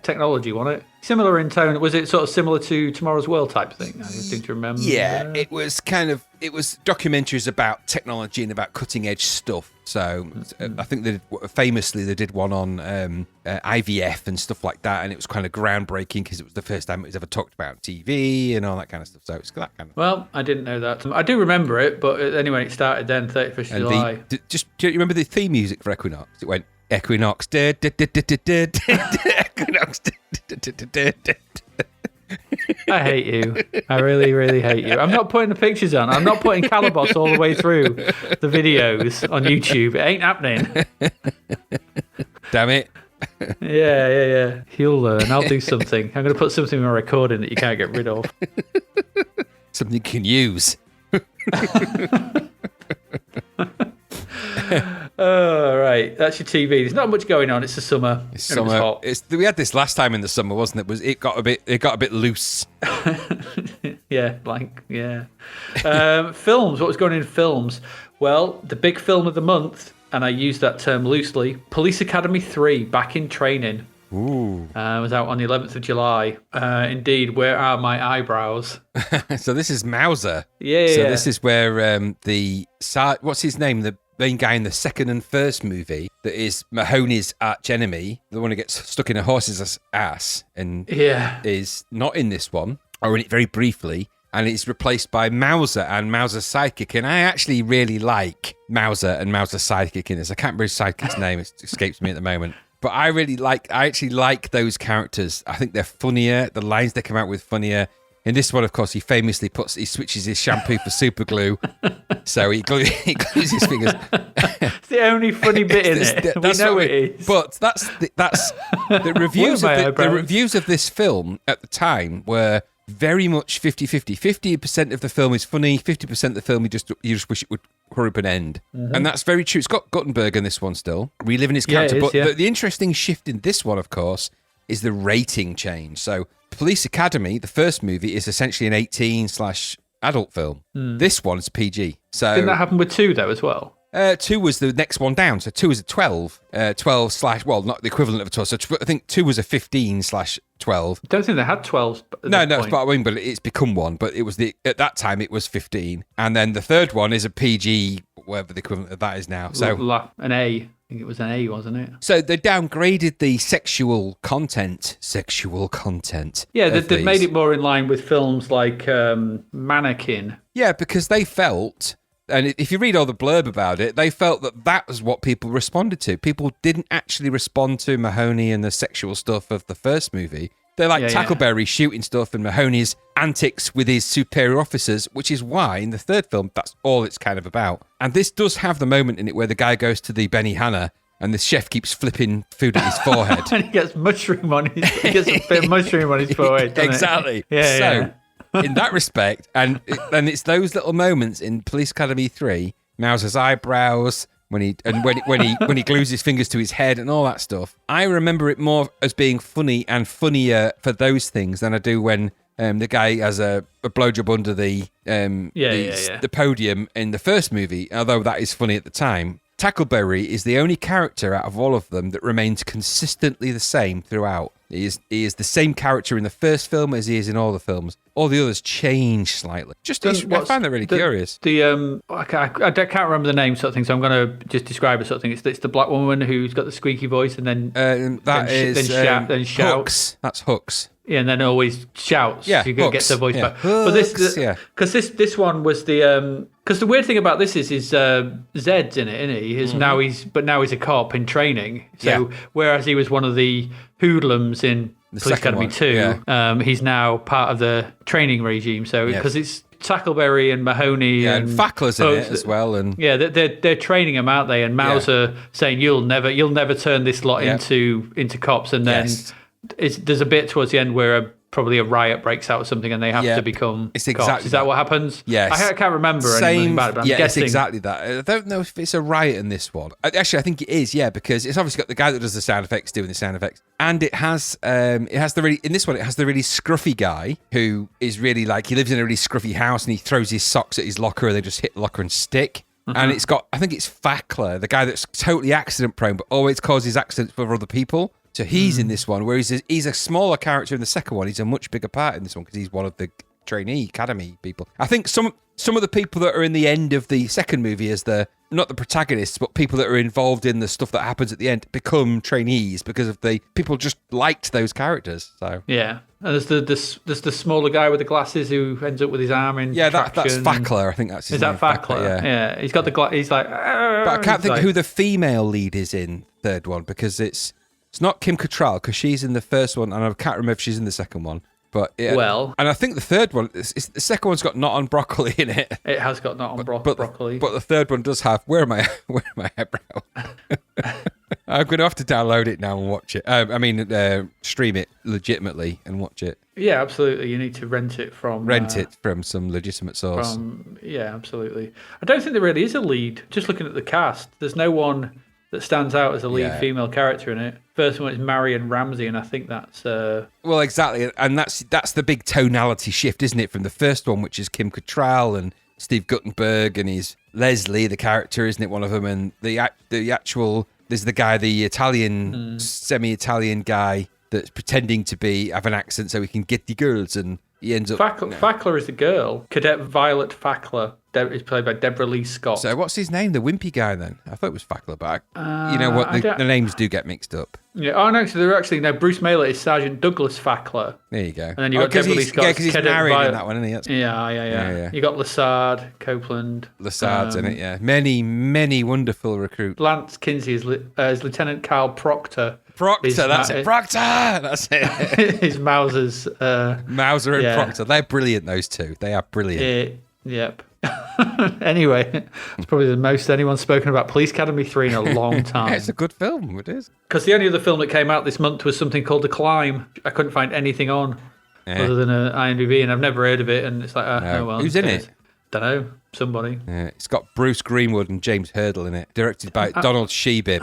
technology, wasn't it? Similar in tone. Was it sort of similar to Tomorrow's World type thing? I seem to remember. Yeah, it was documentaries about technology and about cutting edge stuff. So I think they did one on IVF and stuff like that, and it was kind of groundbreaking because it was the first time it was ever talked about on TV and all that kind of stuff. So it's that kind of... Well, I didn't know that. I do remember it, but anyway, it started then, 31st of July. Do you remember the theme music for Equinox? It went Equinox, Equinox. I hate you. I really, really hate you. I'm not putting the pictures on. I'm not putting Calabos all the way through the videos on YouTube. It ain't happening. Damn it. Yeah. You'll learn. I'll do something. I'm going to put something on recording that you can't get rid of. Something you can use. Oh, right. That's your TV. There's not much going on. It's the summer. It's summer. Hot. We had this last time in the summer, wasn't it? It got a bit loose. Yeah. Films. What was going on in films? Well, the big film of the month, and I use that term loosely, Police Academy 3, Back in Training. Ooh. Was out on the 11th of July. Indeed, where are my eyebrows? So this is Mauser. Yeah. So this is where what's his name? The main guy in the second and first movie that is Mahoney's arch enemy, the one who gets stuck in a horse's ass and is not in this one, or in it very briefly, and it's replaced by Mauser and Mauser's sidekick. And I actually really like Mauser and Mauser's sidekick in this. I can't remember his sidekick's name, it escapes me at the moment. But I actually like those characters. I think they're funnier. The lines they come out with funnier. In this one, of course, he famously switches his shampoo for super glue. So he glues his fingers. It's the only funny bit in it. We know it is. But that's the reviews. The reviews of this film at the time were very much 50-50. 50% of the film is funny. 50% of the film you just wish it would hurry up and end. Mm-hmm. And that's very true. It's got Guttenberg in this one still, reliving his character. But the interesting shift in this one, of course, is the rating change. So Police Academy, the first movie, is essentially an 18/adult film. This one's PG. So didn't that happen with 2 though as well? 2 was the next one down. So 2 is a 12. 12/ well, not the equivalent of a 12. So I think 2 was a 15/12. I don't think they had 12s. No, that's what I mean, but it's become one. But it was at that time it was 15. And then the third one is a PG, whatever the equivalent of that is now. So an A. I think it was an A, wasn't it? So they downgraded the sexual content. Yeah, they've made it more in line with films like Mannequin. Yeah, because they felt, and if you read all the blurb about it, they felt that was what people responded to. People didn't actually respond to Mahoney and the sexual stuff of the first movie. They like Tackleberry shooting stuff and Mahoney's antics with his superior officers, which is why in the third film, that's all it's kind of about. And this does have the moment in it where the guy goes to the Benihana and the chef keeps flipping food at his forehead. And he gets mushroom on his forehead. Exactly. Yeah. In that respect, and it's those little moments in Police Academy 3, Mauser's eyebrows, when he glues his fingers to his head and all that stuff. I remember it more as being funny and funnier for those things than I do when the guy has a blowjob under the podium in the first movie, although that is funny at the time. Tackleberry is the only character out of all of them that remains consistently the same throughout. He is the same character in the first film as he is in all the films. All the others change slightly. I find that really curious. I can't remember the name sort of thing, so I'm going to just describe it sort of thing. It's the black woman who's got the squeaky voice and then then shouts. Hooks. That's Hooks. Yeah, and then always shouts. Yeah, so you can get their voice back. Hooks, but because this one was the because the weird thing about this is Zed's in it, isn't he? Now he's a cop in training. So whereas he was one of the hoodlums in Police Academy 2, he's now part of the training regime. So because it's Tackleberry and Mahoney and Fackler's in it as well, and they're training him, aren't they? And Mauser saying you'll never turn this lot into cops, and then there's a bit towards the end where probably a riot breaks out or something, and they have to become cops. Is that what happens? Yes. I can't remember anything about it, but I'm guessing. It's exactly that. I don't know if it's a riot in this one. Actually, I think it is, because it's obviously got the guy that does the sound effects doing the sound effects. And it has the really, in this one, it has the really scruffy guy who is really like, he lives in a really scruffy house and he throws his socks at his locker and they just hit the locker and stick. And it's got, I think it's Fackler, the guy that's totally accident prone, but always causes accidents for other people. So he's in this one, where he's a smaller character in the second one. He's a much bigger part in this one because he's one of the trainee academy people. I think some of the people that are in the end of the second movie as not the protagonists, but people that are involved in the stuff that happens at the end become trainees because of people just liked those characters. So yeah, and there's the smaller guy with the glasses who ends up with his arm in that's Fackler. I think that's his name. Is that Fackler? Yeah, he's got the he's like. But I can't think who the female lead is in third one because it's not Kim Cattrall because she's in the first one, and I can't remember if she's in the second one. But and I think the third one, the second one's got not on broccoli in it. It has got not on broccoli. But the third one does have. Where am I? Eyebrow? I'm going to have to download it now and watch it. Stream it legitimately and watch it. Yeah, absolutely. You need to rent it from some legitimate source. Absolutely. I don't think there really is a lead. Just looking at the cast, there's no one that stands out as a lead female character in it. First one is Marion Ramsey, and I think that's... Well, exactly, and that's the big tonality shift, isn't it, from the first one, which is Kim Cattrall and Steve Guttenberg, and he's Leslie, the character, isn't it, one of them, and the actual... There's the guy, the Italian, semi-Italian guy that's pretending to have an accent so he can get the girls, and he ends up... Fackler is the girl. Cadet Violet Fackler is played by Deborah Lee Scott. So what's his name? The wimpy guy then? I thought it was Fackler, but you know what? The names do get mixed up. Yeah. Oh no, so they're actually Bruce Mailer is Sergeant Douglas Fackler. There you go. And then you got Deborah Lee Scott. Yeah, because he's married in that one, isn't he? Yeah. You got Lassard, Copeland. Lassard's in it. Yeah. Many wonderful recruits. Lance Kinsey is Lieutenant Carl Proctor. That's it. Proctor. That's it. His Mauser's. Mauser and Proctor. They're brilliant. Those two. They are brilliant. Yep. Anyway, it's probably the most anyone's spoken about Police Academy 3 in a long time. It's a good film, it is. Because the only other film that came out this month was something called The Climb. I couldn't find anything on other than IMDb, and I've never heard of it, and it's like, oh well. Who's in it? Don't know, somebody. Yeah, it's got Bruce Greenwood and James Hurdle in it, directed by Donald Shebib.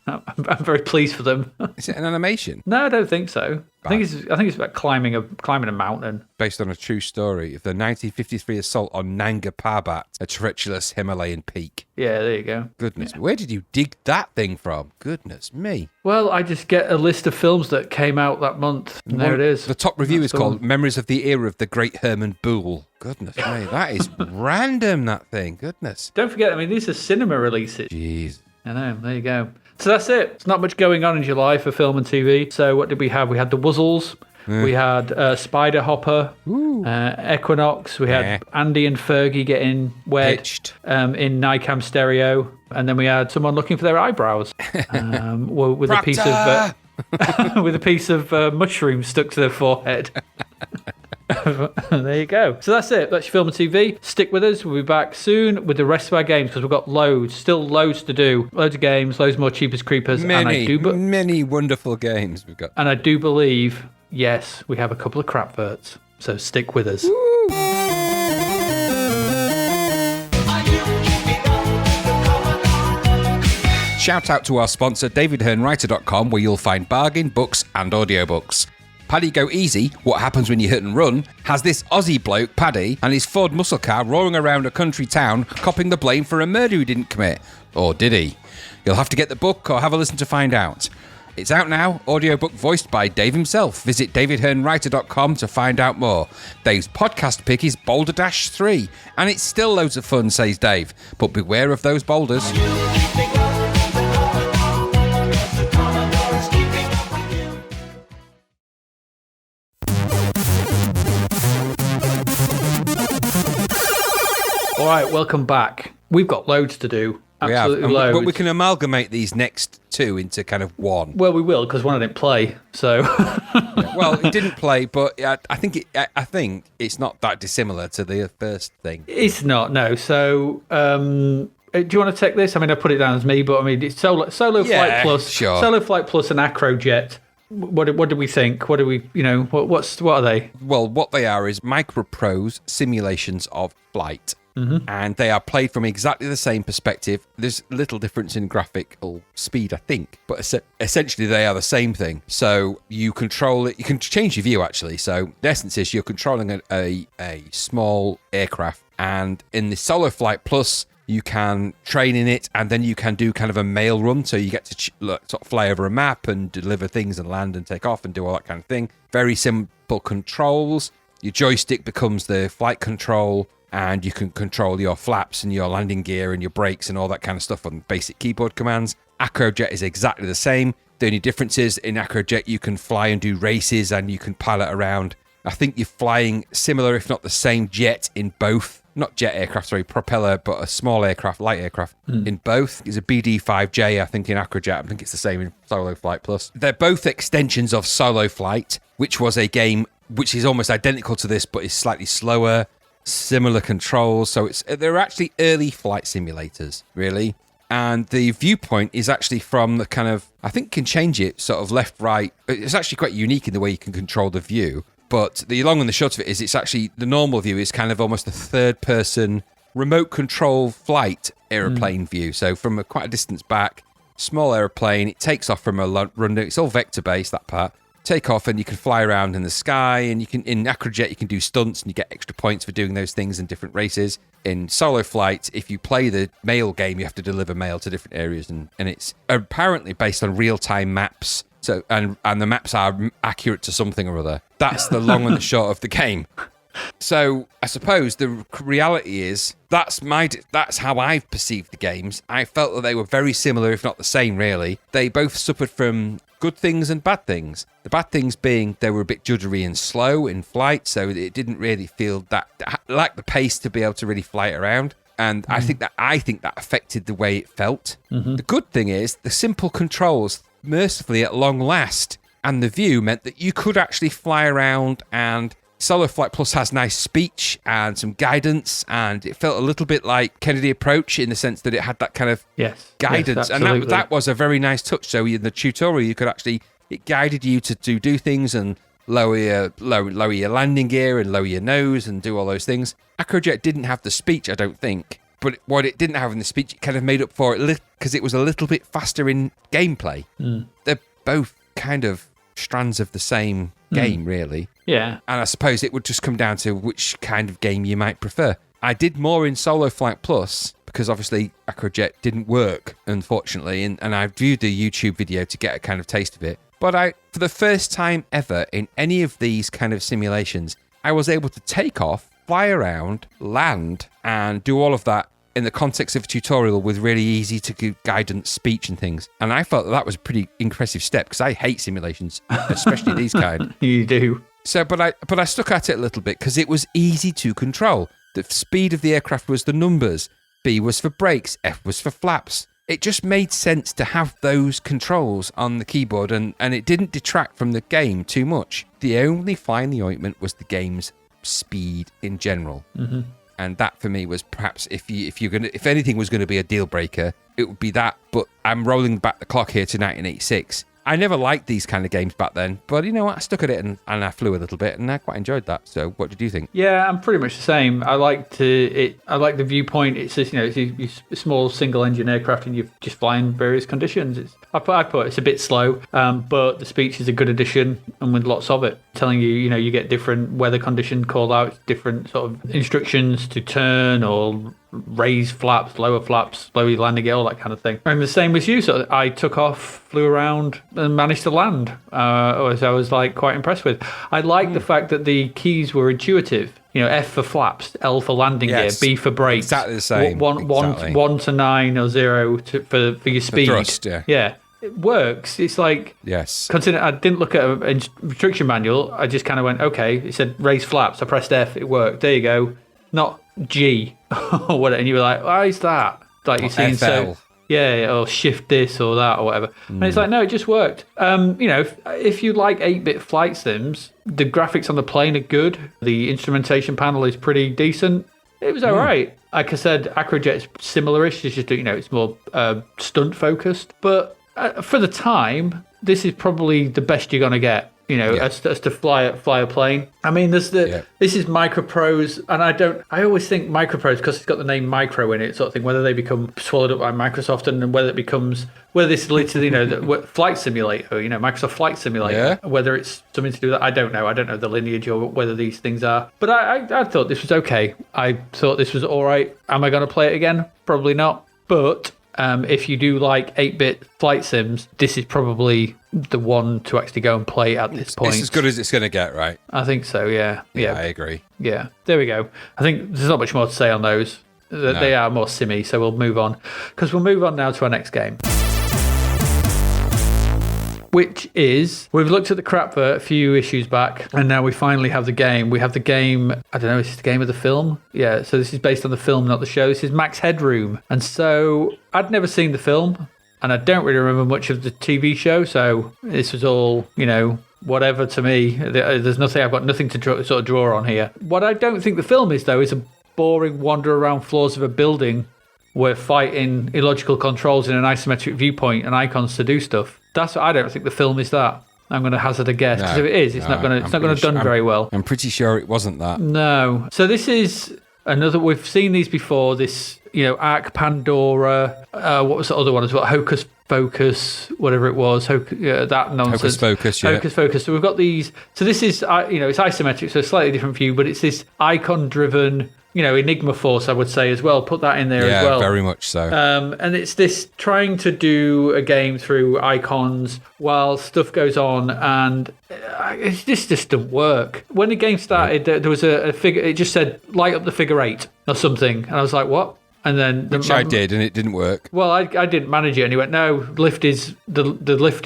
I'm very pleased for them. Is it an animation? No, I don't think so. I think it's about climbing a mountain. Based on a true story of the 1953 assault on Nanga Parbat, a treacherous Himalayan peak. Yeah, there you go. Goodness, where did you dig that thing from? Goodness me. Well, I just get a list of films that came out that month, and there it is. The top review is called Memories of the Era of the Great Herman Boole. Goodness me, that is random, that thing. Goodness. Don't forget, these are cinema releases. Jeez. I know, there you go. So that's it. There's not much going on in July for film and TV. So what did we have? We had The Wuzzles. We had Spider Hopper. Equinox. We had Andy and Fergie getting wed in Nikam stereo. And then we had someone looking for their eyebrows with a piece of with a piece of mushroom stuck to their forehead. There you go. So that's it. That's your film and TV. Stick with us. We'll be back soon with the rest of our games because we've got still loads to do. Loads of games, loads more Cheapers Creepers. Many wonderful games we've got. And I do believe, yes, we have a couple of Crapverts. So stick with us. Woo! Shout out to our sponsor, davidhearnwriter.com, where you'll find bargain books and audiobooks. Paddy Go Easy, What Happens When You Hit and Run, has this Aussie bloke, Paddy, and his Ford muscle car roaring around a country town, copping the blame for a murder he didn't commit. Or did he? You'll have to get the book or have a listen to find out. It's out now, audiobook voiced by Dave himself. Visit davidhearnwriter.com to find out more. Dave's podcast pick is Boulderdash 3, and it's still loads of fun, says Dave. But beware of those boulders. All right, welcome back. We've got loads to do. Absolutely we have. loads. But we can amalgamate these next two into kind of one. Well, we will, because one I didn't play, so... Yeah. Well, it didn't play, but I think it's not that dissimilar to the first thing. It's not, no. So, do you want to take this? I mean, I put it down as me, but I mean, it's Solo Flight Plus, sure. Solo Flight Plus and Acro Jet. What do we think? What do we, what are they? Well, what they are is microprose simulations of flight. Mm-hmm. And they are played from exactly the same perspective. There's little difference in graphical speed, I think, but essentially they are the same thing. So you control it. You can change your view, actually. So the essence is you're controlling a small aircraft, and in the Solo Flight Plus, you can train in it, and then you can do kind of a mail run. So you get to sort of fly over a map and deliver things and land and take off and do all that kind of thing. Very simple controls. Your joystick becomes the flight control, and you can control your flaps and your landing gear and your brakes and all that kind of stuff on basic keyboard commands. Acro Jet is exactly the same. The only difference is in Acro Jet you can fly and do races, and you can pilot around. I think you're flying similar, if not the same jet in both. Not jet aircraft, sorry, propeller, but a small aircraft, light aircraft in both. It's a BD-5J, I think, in Acro Jet. I think it's the same in Solo Flight Plus. They're both extensions of Solo Flight, which was a game which is almost identical to this, but is slightly slower, similar controls. So they're actually early flight simulators, really. And the viewpoint is actually from the kind of, I think you can change it sort of left, right. It's actually quite unique in the way you can control the view. But the long and the short of it is it's actually, the normal view is kind of almost a third-person remote control flight aeroplane view. So from quite a distance back, small aeroplane, it takes off from a runway. It's all vector-based, that part. Take off and you can fly around in the sky, and you can, in Acro Jet, you can do stunts and you get extra points for doing those things in different races. In Solo Flight, if you play the mail game, you have to deliver mail to different areas, and it's apparently based on real-time maps. So and the maps are accurate to something or other. That's the long and the short of the game. So I suppose the reality is that's how I've perceived the games. I felt that they were very similar, if not the same, really. They both suffered from good things and bad things. The bad things being they were a bit juddery and slow in flight, so it didn't really feel that like the pace to be able to really fly it around. And I think that affected the way it felt. Mm-hmm. The good thing is the simple controls, mercifully at long last, and the view meant that you could actually fly around, and Solo Flight Plus has nice speech and some guidance, and it felt a little bit like Kennedy Approach in the sense that it had that kind of guidance. And that was a very nice touch. So in the tutorial, you could actually, it guided you to do things and lower your landing gear and lower your nose and do all those things. Acro Jet didn't have the speech, I don't think. But what it didn't have in the speech, it kind of made up for it because it was a little bit faster in gameplay. They're both kind of strands of the same game, really. Yeah. And I suppose it would just come down to which kind of game you might prefer. I did more in Solo Flight Plus because obviously Acro Jet didn't work, unfortunately, and I viewed the YouTube video to get a kind of taste of it. But for the first time ever in any of these kind of simulations, I was able to take off, fly around, land, and do all of that in the context of a tutorial with really easy to give guidance, speech and things. And I felt that was a pretty impressive step because I hate simulations, especially these kind. You do. So, but I stuck at it a little bit because it was easy to control. The speed of the aircraft was the numbers. B was for brakes. F was for flaps. It just made sense to have those controls on the keyboard, and it didn't detract from the game too much. The only fly in the ointment was the game's speed in general. Mm-hmm. And that for me was perhaps if anything was going to be a deal breaker, it would be that. But I'm rolling back the clock here to 1986. I never liked these kind of games back then, but you know what? I stuck at it and I flew a little bit, and I quite enjoyed that. So, what did you think? Yeah, I'm pretty much the same. I like the viewpoint. It's just, it's a small single-engine aircraft, and you're just flying various conditions. I put it's a bit slow, but the speech is a good addition, and with lots of it, telling you, you get different weather condition call outs, different sort of instructions to turn or raise flaps, lower your landing gear, all that kind of thing. And the same as you. So I took off, flew around, and managed to land, which I was quite impressed with. I like the fact that the keys were intuitive. F for flaps, L for landing gear, B for brakes. Exactly the same. One to 9 or 0 for your speed. Thrust, yeah. It works. It's yes. Consider I didn't look at an instruction manual. I just kind of went, okay. It said raise flaps. I pressed F. It worked. There you go. Not G or whatever. And you were like, why is that? like you're seeing. So yeah, or shift this or that or whatever. And it's like, no, it just worked. If you like 8-bit flight sims, the graphics on the plane are good. The instrumentation panel is pretty decent. It was all right. Like I said, Acro Jet's similar-ish. It's just, it's more stunt focused. But for the time, this is probably the best you're going to get. As to fly a plane. I mean, this is Microprose, and I always think Microprose because it's got the name Micro in it, sort of thing. Whether they become swallowed up by Microsoft, and whether this leads to the Flight Simulator, Microsoft Flight Simulator. Yeah. Whether it's something to do with that, I don't know. I don't know the lineage or whether these things are. But I thought this was okay. I thought this was all right. Am I going to play it again? Probably not. But if you do like 8-bit flight sims, this is probably the one to actually go and play at this point. It's as good as it's going to get, right? I think so, yeah. Yeah, I agree. Yeah, there we go. I think there's not much more to say on those. They are more simmy, so we'll move on. Because we'll move on now to our next game. Which is, we've looked at the Crapvert a few issues back, and now we finally have the game. We have the game, I don't know, is this the game of the film? Yeah, so this is based on the film, not the show. This is Max Headroom. And so, I'd never seen the film, and I don't really remember much of the TV show, so this was all, whatever to me. There's nothing, I've got nothing to sort of draw on here. What I don't think the film is, though, is a boring wander around floors of a building where fighting illogical controls in an isometric viewpoint and icons to do stuff. I don't think the film is that. I'm going to hazard a guess, because if it is, it's not going to have done very well. I'm pretty sure it wasn't that. No. So this is another. We've seen these before. This, Arc Pandora. What was the other one as well? Hocus Focus, whatever it was. That nonsense. Hocus Focus. Yeah. Hocus Focus. So we've got these. So this is, it's isometric, so a slightly different view, but it's this icon-driven. Enigma Force, I would say as well. Put that in there as well. Yeah, very much so. And it's this trying to do a game through icons while stuff goes on, and this just doesn't work. When the game started, there was a figure. It just said light up the figure 8 or something, and I was like, what? And then which I did, and it didn't work. Well, I didn't manage it, and he went, no, the lift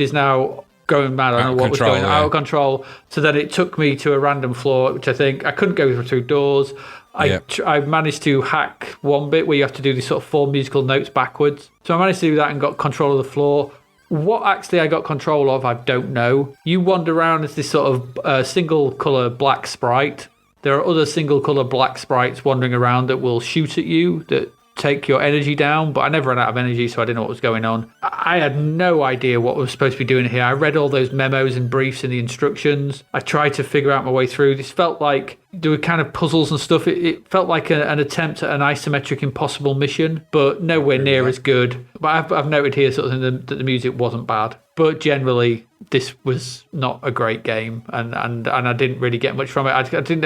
is now going mad. I don't know what was going on. Out of control. So then it took me to a random floor, which I think I couldn't go through doors. I managed to hack one bit where you have to do these sort of 4 musical notes backwards. So I managed to do that and got control of the floor. What actually I got control of, I don't know. You wander around as this sort of single colour black sprite. There are other single colour black sprites wandering around that will shoot at you, that take your energy down, but I never ran out of energy, so I didn't know what was going on. I had no idea what we were supposed to be doing here. I read all those memos and briefs and the instructions. I tried to figure out my way through. This felt like there were kind of puzzles and stuff. It felt like an attempt at an isometric impossible mission, but nowhere near as good. But I've noted here sort of that the music wasn't bad, but generally this was not a great game, and I didn't really get much from it. I didn't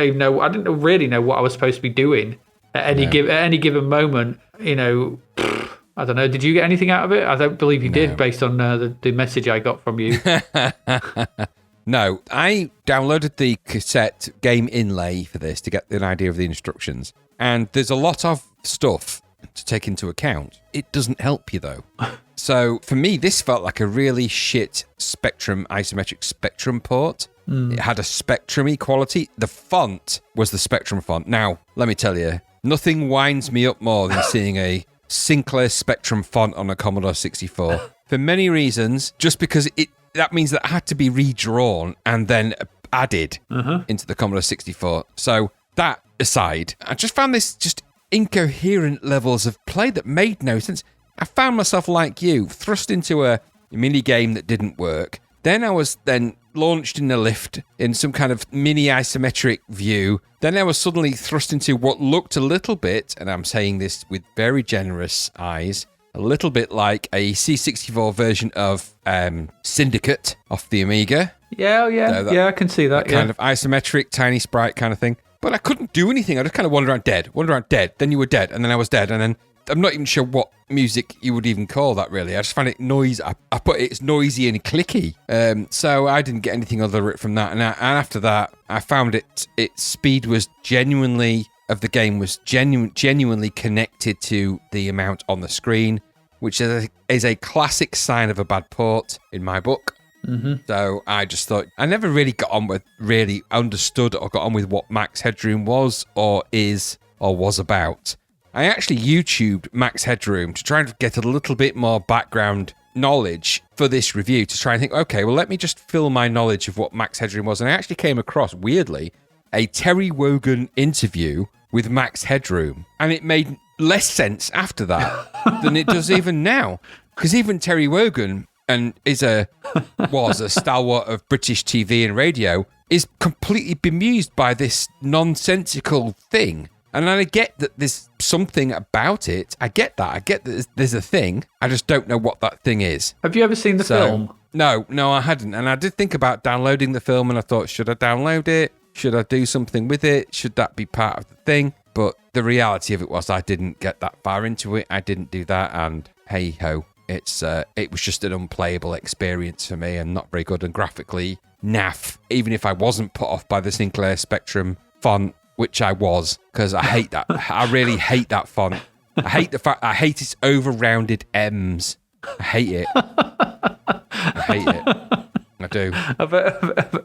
really know what I was supposed to be doing. At any given moment, I don't know. Did you get anything out of it? I don't believe you did, based on the message I got from you. No, I downloaded the cassette game inlay for this to get an idea of the instructions. And there's a lot of stuff to take into account. It doesn't help you, though. So for me, this felt like a really shit isometric Spectrum port. It had a Spectrum-y quality. The font was the Spectrum font. Now, let me tell you, nothing winds me up more than seeing a Sinclair Spectrum font on a Commodore 64. For many reasons, just because that means that it had to be redrawn and then added into the Commodore 64. So that aside, I just found this just incoherent levels of play that made no sense. I found myself, like you, thrust into a mini game that didn't work. Then I was launched in a lift in some kind of mini isometric view. Then I was suddenly thrust into what looked a little bit, and I'm saying this with very generous eyes, a little bit like a C64 version of Syndicate off the Amiga. Yeah, I can see that. Kind of isometric, tiny sprite kind of thing. But I couldn't do anything. I just kind of wandered around dead. Then you were dead, and then I was dead, and then I'm not even sure what music you would even call that, really. I just find it noisy. I put it's noisy and clicky. So I didn't get anything other from that. And after that, I found its speed was genuinely connected to the amount on the screen, which is a classic sign of a bad port in my book. Mm-hmm. So I just thought, I never really understood or got on with what Max Headroom was or is or was about. I actually YouTubed Max Headroom to try and get a little bit more background knowledge for this review, to try and think, okay, well, let me just fill my knowledge of what Max Headroom was. And I actually came across, weirdly, a Terry Wogan interview with Max Headroom. And it made less sense after that than it does even now. Because even Terry Wogan, and was a stalwart of British TV and radio, is completely bemused by this nonsensical thing. And I get that there's something about it. I get that. I get that there's a thing. I just don't know what that thing is. Have you ever seen the film? No, I hadn't. And I did think about downloading the film, and I thought, should I download it? Should I do something with it? Should that be part of the thing? But the reality of it was I didn't get that far into it. I didn't do that, and hey-ho. It was just an unplayable experience for me, and not very good, and graphically naff, even if I wasn't put off by the Sinclair Spectrum font, which I was, because I hate that. I really hate that font. I hate its over-rounded M's. I hate it. I hate it. I do.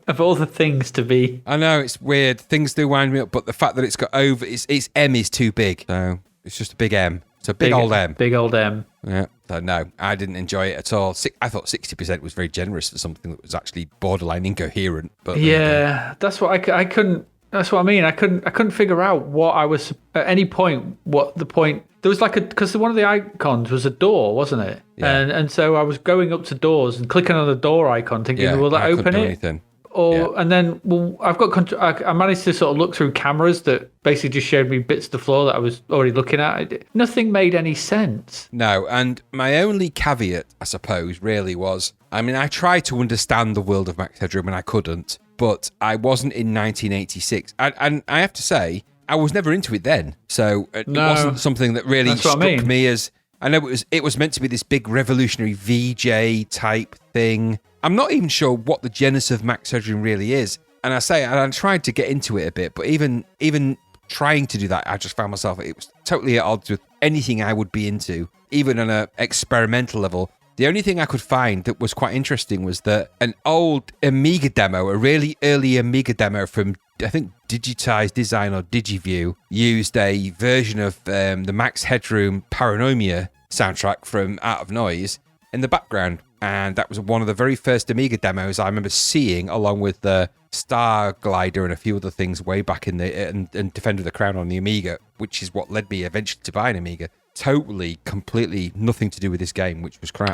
Of all the things to be. I know, it's weird. Things do wind me up, but the fact that it's got its M is too big. So it's just a big M. It's a big old M. Big old M. Yeah. So no, I didn't enjoy it at all. I thought 60% was very generous for something that was actually borderline incoherent. But yeah, that's what I couldn't. That's what I mean. I couldn't figure out what I was at any point. What the point? There was because one of the icons was a door, wasn't it? Yeah. And so I was going up to doors and clicking on the door icon, thinking, will that open it? Anything. And then I've got I managed to sort of look through cameras that basically just showed me bits of the floor that I was already looking at. Nothing made any sense. No, and my only caveat, I suppose, really was, I tried to understand the world of Max Headroom and I couldn't, but I wasn't in 1986. And I have to say, I was never into it then. So it wasn't something that really struck me as... I know it was meant to be this big revolutionary VJ type thing. I'm not even sure what the genesis of Max Headroom really is. And I tried to get into it a bit, but even trying to do that, I just found myself, it was totally at odds with anything I would be into, even on an experimental level. The only thing I could find that was quite interesting was that an old Amiga demo, a really early Amiga demo from, I think, Digitized Design or Digiview, used a version of the Max Headroom Paranoia soundtrack from Out of Noise in the background. And that was one of the very first Amiga demos I remember seeing, along with the Star Glider and a few other things way back in and Defender of the Crown on the Amiga, which is what led me eventually to buy an Amiga. Totally, completely nothing to do with this game, which was crap.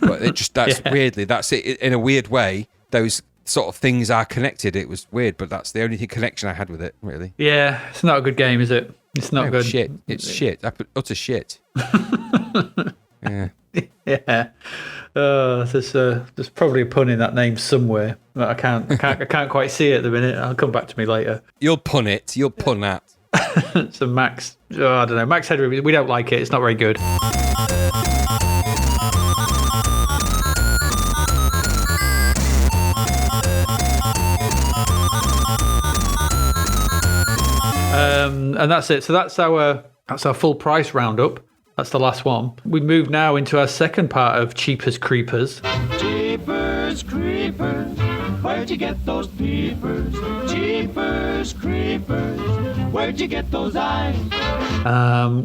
But weirdly, that's it. In a weird way, those sort of things are connected. It was weird, but that's the only connection I had with it, really. Yeah, it's not a good game, is it? It's not good. Shit. It's shit. Utter shit. Yeah. Yeah. There's probably a pun in that name somewhere. I can't quite see it at the minute. It'll come back to me later. You'll pun it. You'll pun that. So Max, I don't know. Max Headroom, we don't like it. It's not very good. And that's it. So that's our full price roundup. That's the last one. We move now into our second part of Cheapers Creepers. Cheapers Creepers, where'd you get those peepers? Cheapers Creepers, where'd you get those eyes?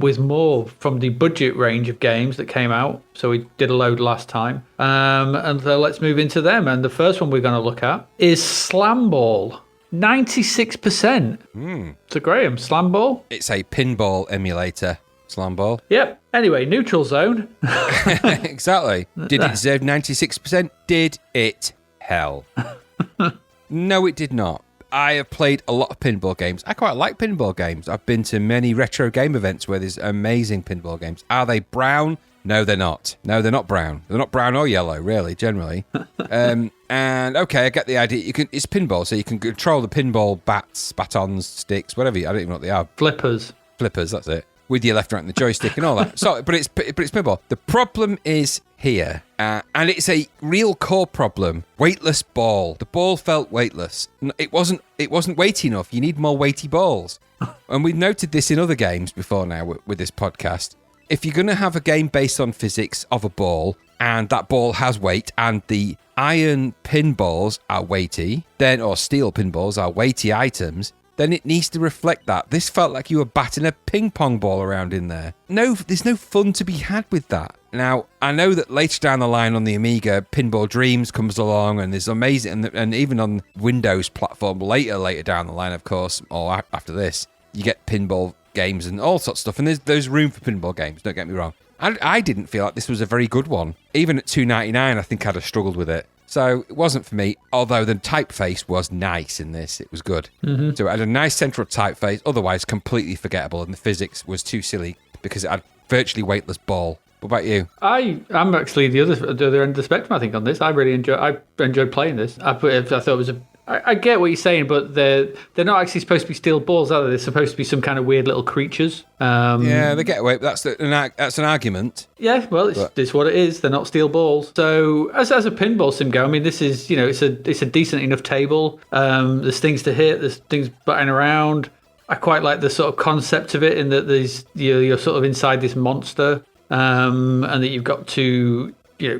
With more from the budget range of games that came out. So we did a load last time. And so let's move into them. And the first one we're going to look at is Slamball. 96%. So Graham, Slamball? It's a pinball emulator. Slamball. Yep. Anyway, Neutral Zone. Exactly. Did it deserve 96%? Did it? Hell. No, it did not. I have played a lot of pinball games. I quite like pinball games. I've been to many retro game events where there's amazing pinball games. Are they brown? No, they're not. No, they're not brown. They're not brown or yellow, really, generally. And okay, I get the idea. It's pinball, so you can control the pinball bats, batons, sticks, whatever. I don't even know what they are. Flippers, that's it. With your left, right, and the joystick and all that. So, but it's pinball. The problem is here, and it's a real core problem. Weightless ball. The ball felt weightless. It wasn't weighty enough. You need more weighty balls. And we've noted this in other games before now with this podcast. If you're going to have a game based on physics of a ball, and that ball has weight, and the iron pinballs are weighty, or steel pinballs are weighty items, then it needs to reflect that. This felt like you were batting a ping pong ball around in there. No, there's no fun to be had with that. Now, I know that later down the line on the Amiga, Pinball Dreams comes along and there's amazing, and even on Windows platform later down the line, of course, or after this, you get pinball games and all sorts of stuff, and there's room for pinball games, don't get me wrong. I didn't feel like this was a very good one. Even at $2.99, I think I'd have struggled with it. So it wasn't for me, although the typeface was nice in this. It was good. Mm-hmm. So it had a nice central typeface, otherwise completely forgettable, and the physics was too silly because it had virtually weightless ball. What about you? I'm actually the other end of the spectrum, I think, on this. I enjoyed playing this. I thought it was I get what you're saying, but they're not actually supposed to be steel balls, are they? They're supposed to be some kind of weird little creatures. Yeah, they get away. That's an argument. Yeah, well, it's what it is. They're not steel balls. So as a pinball sim go, I mean, this is, it's a decent enough table. There's things to hit. There's things butting around. I quite like the sort of concept of it, in that you're sort of inside this monster, and that you've got to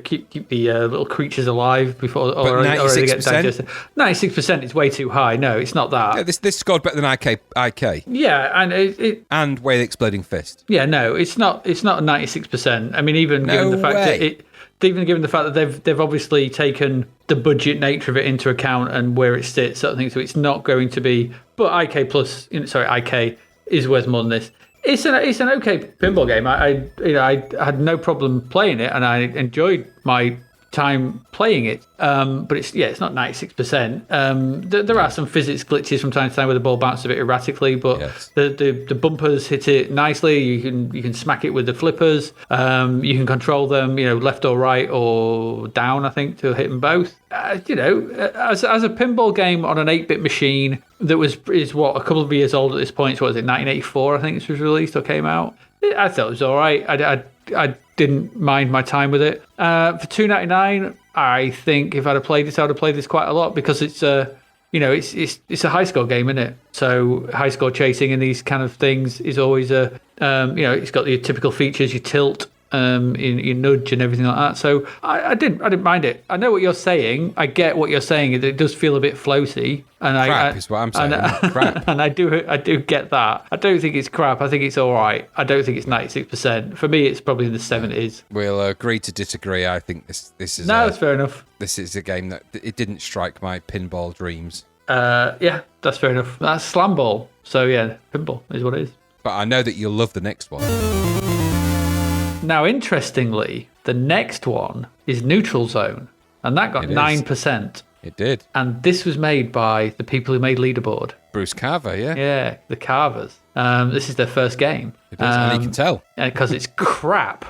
keep the little creatures alive before or they get digested. 96% is way too high. No, it's not that. Yeah, this scored better than IK. Yeah, and and Way the Exploding Fist. Yeah, no, it's not 96%. I mean, even given the fact that they've obviously taken the budget nature of it into account and where it sits, sort of thing. So it's not going to be. But IK is worth more than this. It's an okay pinball game. I had no problem playing it, and I enjoyed my time playing it. But it's not 96%. There are some physics glitches from time to time where the ball bounces a bit erratically, but yes. the bumpers hit it nicely. You can smack it with the flippers. You can control them, left or right or down, I think, to hit them both. As a pinball game on an 8-bit machine that is a couple of years old at this point. So what was it, 1984? I think this was released or came out. I thought it was all right. I didn't mind my time with it. For $2.99, I think if I'd have played this, I would have played this quite a lot, because it's a high score game, isn't it? So high score chasing and these kind of things is always it's got the typical features, you tilt, you nudge and everything like that. So I didn't mind it. I know what you're saying. I get what you're saying. It does feel a bit floaty. And crap is what I'm saying. Crap. And I do get that. I don't think it's crap. I think it's all right. I don't think it's 96%. For me, it's probably in the 70s. We'll agree to disagree. I think this is. No, that's fair enough. This is a game that it didn't strike my pinball dreams. Yeah, that's fair enough. That's Slamball. So yeah, pinball is what it is. But I know that you'll love the next one. Now, interestingly, the next one is Neutral Zone, and that got 9%. It did. And this was made by the people who made Leaderboard. Bruce Carver, yeah. Yeah, the Carvers. This is their first game. It is, and you can tell. Because it's crap.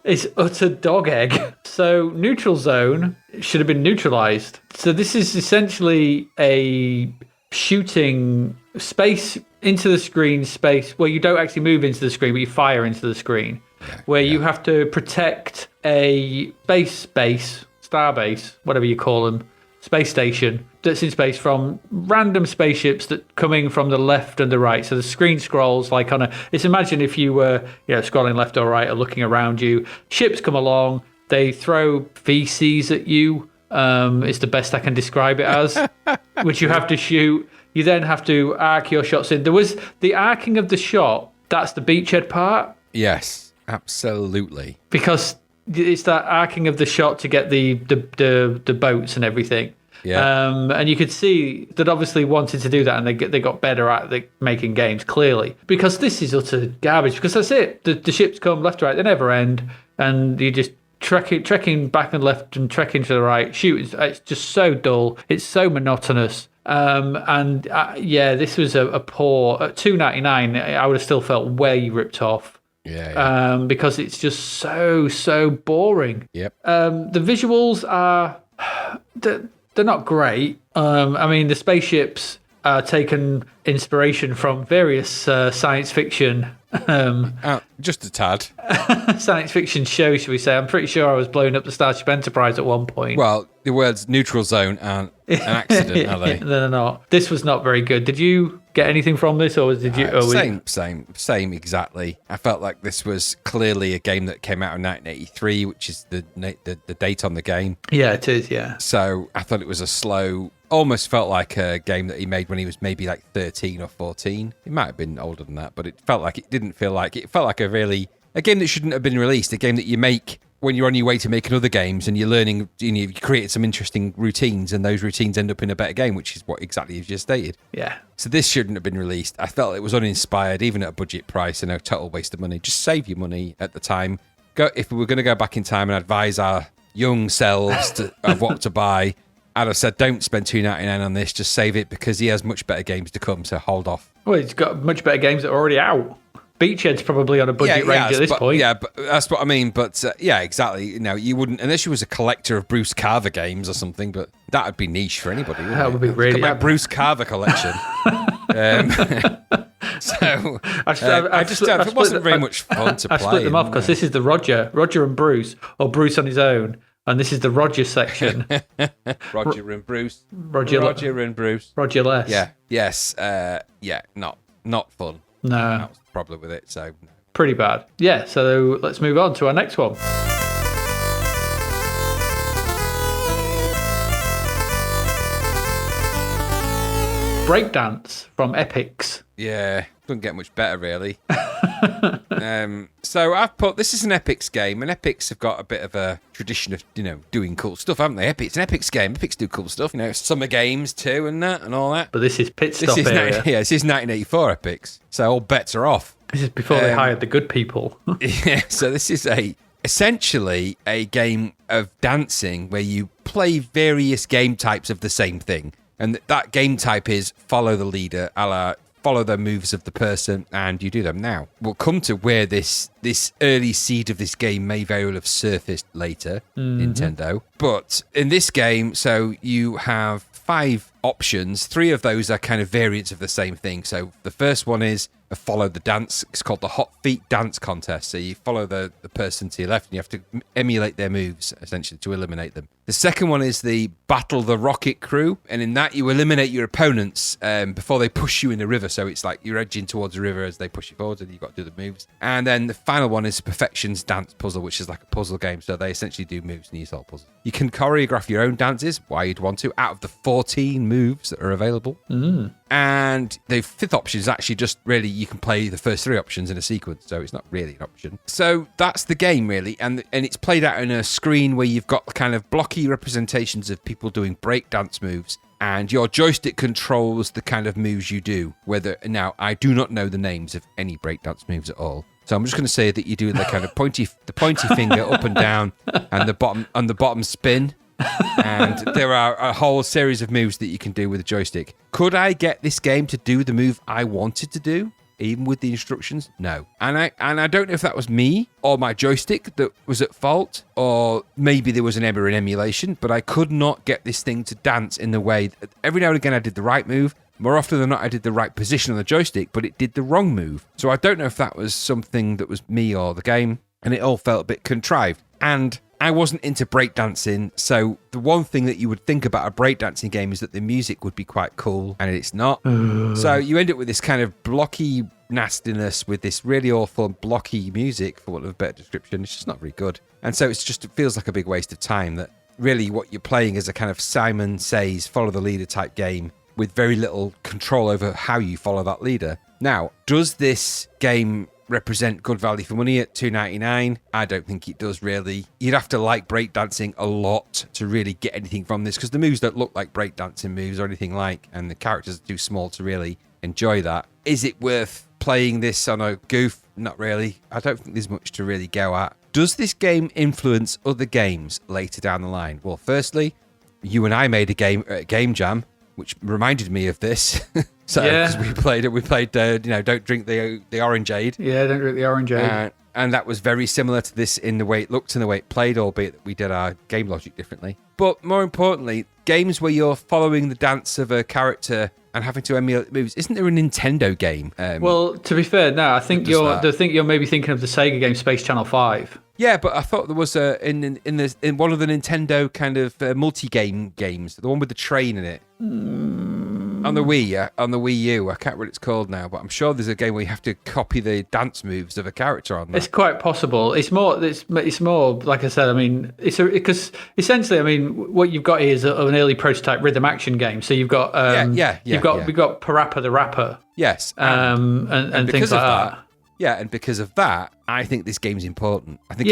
It's utter dog egg. So Neutral Zone should have been neutralized. So this is essentially a shooting space into the screen space where you don't actually move into the screen, but you fire into the screen, where you have to protect a starbase, whatever you call them, space station that's in space from random spaceships that coming from the left and the right. So the screen scrolls like imagine if you were scrolling left or right or looking around you. Ships come along, they throw feces at you. It's the best I can describe it as, which you have to shoot. You then have to arc your shots in. There was the arcing of the shot. That's the beachhead part. Yes, absolutely. Because it's that arcing of the shot to get the boats and everything. Yeah. And you could see that obviously wanted to do that, and they got better at making games, clearly. Because this is utter garbage. Because that's it. The ships come left to right. They never end. And you just trekking back and left and trekking to the right. Shoot, it's just so dull. It's so monotonous. This was a poor. At $2.99, I would have still felt way ripped off. Yeah. Because it's just so boring. Yep. The visuals are they're not great. I mean, the spaceships are taken inspiration from various science fiction. Just a tad. Science fiction show, shall we say? I'm pretty sure I was blowing up the Starship Enterprise at one point. Well, the words neutral zone aren't an accident, are they? They're not. This was not very good. Did you get anything from this, or did you? Same exactly. I felt like this was clearly a game that came out in 1983, which is the date on the game. Yeah, it is. Yeah. So I thought it was a slow almost felt like a game that he made when he was maybe like 13 or 14. He might have been older than that, but it felt like it felt like a game that shouldn't have been released, a game that you make when you're on your way to making other games and you're learning, you created some interesting routines and those routines end up in a better game, which is what exactly you've just stated. Yeah. So this shouldn't have been released. I felt it was uninspired, even at a budget price and a total waste of money. Just save your money at the time. If we were going to go back in time and advise our young selves of what to buy, I'd have said, don't spend $2.99 on this, just save it because he has much better games to come, so hold off. Well, he's got much better games that are already out. Beachhead's probably on a budget range at this point. Yeah, but that's what I mean. But yeah, exactly. You wouldn't, unless you was a collector of Bruce Carver games or something, but that would be niche for anybody, wouldn't that would be really... Bruce Carver collection. So it wasn't very much fun to play. I split them off because this is the Roger and Bruce, or Bruce on his own, and this is the Roger section. Roger and Bruce. Roger and Bruce. Roger less. Yeah. Yes. Not fun. No. That was the problem with it. So pretty bad. Yeah. So let's move on to our next one. Breakdance from Epix. Yeah, doesn't get much better, really. So I've put, this is an Epix game, and Epix have got a bit of a tradition of, doing cool stuff, haven't they? It's an Epix game. Epix do cool stuff, summer games too, and that, and all that. But this is pit stop area. This is 1984 Epix, so all bets are off. This is before they hired the good people. Yeah, so this is essentially a game of dancing where you play various game types of the same thing. And that game type is follow the leader, a la follow the moves of the person, and you do them. Now, we'll come to where this early seed of this game may very well have surfaced later, Nintendo. But in this game, so you have 5 options. 3 of those are kind of variants of the same thing. So the first one is follow the dance. It's called the Hot Feet Dance Contest. So you follow the person to your left and you have to emulate their moves, essentially, to eliminate them. The second one is the Battle the Rocket Crew. And in that, you eliminate your opponents before they push you in the river. So it's like you're edging towards the river as they push you forward and you've got to do the moves. And then the final one is Perfection's Dance Puzzle, which is like a puzzle game. So they essentially do moves and you solve puzzles. You can choreograph your own dances, why you'd want to, out of the 14 moves that are available. And the 5th option is actually just really, you can play the first 3 options in a sequence, so it's not really an option. So that's the game, really, and it's played out on a screen where you've got kind of blocky representations of people doing breakdance moves, and your joystick controls the kind of moves you do. Now, I do not know the names of any breakdance moves at all. So I'm just going to say that you do the kind of pointy finger up and down, and the bottom spin. And there are a whole series of moves that you can do with a joystick. Could I get this game to do the move I wanted to do, even with the instructions? No. And I don't know if that was me or my joystick that was at fault, or maybe there was an error in emulation, but I could not get this thing to dance in the way that every now and again I did the right move. More often than not, I did the right position on the joystick, but it did the wrong move. So I don't know if that was something that was me or the game, and it all felt a bit contrived. And I wasn't into breakdancing, so the one thing that you would think about a breakdancing game is that the music would be quite cool, and it's not. So you end up with this kind of blocky nastiness with this really awful blocky music, for want of a better description. It's just not very good. And so it feels like a big waste of time, that really what you're playing is a kind of Simon Says, follow the leader type game with very little control over how you follow that leader. Now, does this game represent good value for money at $2.99? I don't think it does, really. You'd have to like breakdancing a lot to really get anything from this, because the moves don't look like breakdancing moves or anything like, and the characters are too small to really enjoy that. Is it worth playing this on a goof? Not really. I don't think there's much to really go at. Does this game influence other games later down the line? Well, firstly, you and I made a game at Game Jam, which reminded me of this. So, because we played, Don't Drink the Orangeade. Yeah, Don't Drink the Orangeade. And that was very similar to this in the way it looked and the way it played, albeit that we did our game logic differently. But more importantly, games where you're following the dance of a character and having to emulate moves. Isn't there a Nintendo game? Well, to be fair, no, I think you're maybe thinking of the Sega game Space Channel 5. Yeah, but I thought there was in one of the Nintendo kind of multi-game games, the one with the train in it. on the Wii U. I can't remember what it's called now, but I'm sure there's a game where you have to copy the dance moves of a character on that. It's quite possible. It's more like I said. I mean, because essentially, I mean, what you've got here is an early prototype rhythm action game. So you've got we've got Parappa the Rapper. Yes, and things like that. Yeah, and because of that, I think this game's important. I think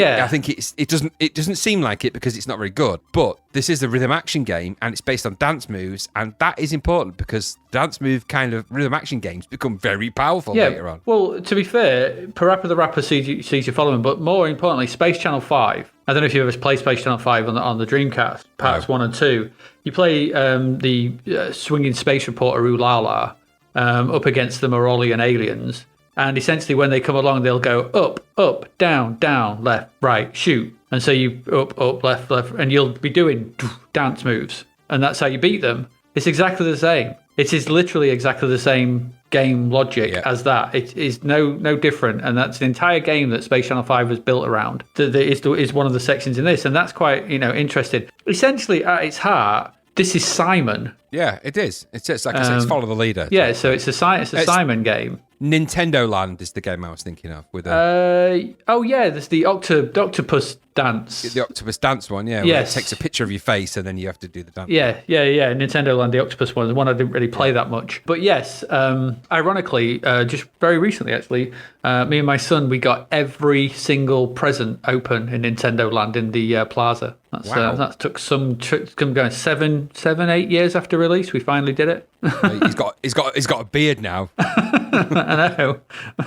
it doesn't seem like it because it's not very good. But this is a rhythm action game, and it's based on dance moves, and that is important because dance move kind of rhythm action games become very powerful later on. Well, to be fair, Parappa the Rapper sees you following, but more importantly, Space Channel 5. I don't know if you ever played Space Channel 5 on the Dreamcast, parts 1 and 2. You play the swinging space reporter Ulala up against the Morolian aliens. And essentially, when they come along, they'll go up, down, left, right, shoot. And so you up, left, and you'll be doing dance moves. And that's how you beat them. It's exactly the same. It is literally exactly the same game logic as that. It is no different. And that's the entire game that Space Channel 5 was built around. Is one of the sections in this. And that's quite, interesting. Essentially, at its heart, this is Simon. Yeah, it is. It's like I said, it's follow the leader. Yeah, so it's a Simon game. Nintendo Land is the game I was thinking of. There's the Octopus Dance. The Octopus Dance one, yeah. Where it takes a picture of your face and then you have to do the dance. Yeah. Nintendo Land, the Octopus one, the one I didn't really play that much. But yes, ironically, just very recently actually, me and my son, we got every single present open in Nintendo Land in the plaza. That took some going 7-8 years after release. We finally did it. He's got a beard now. I know.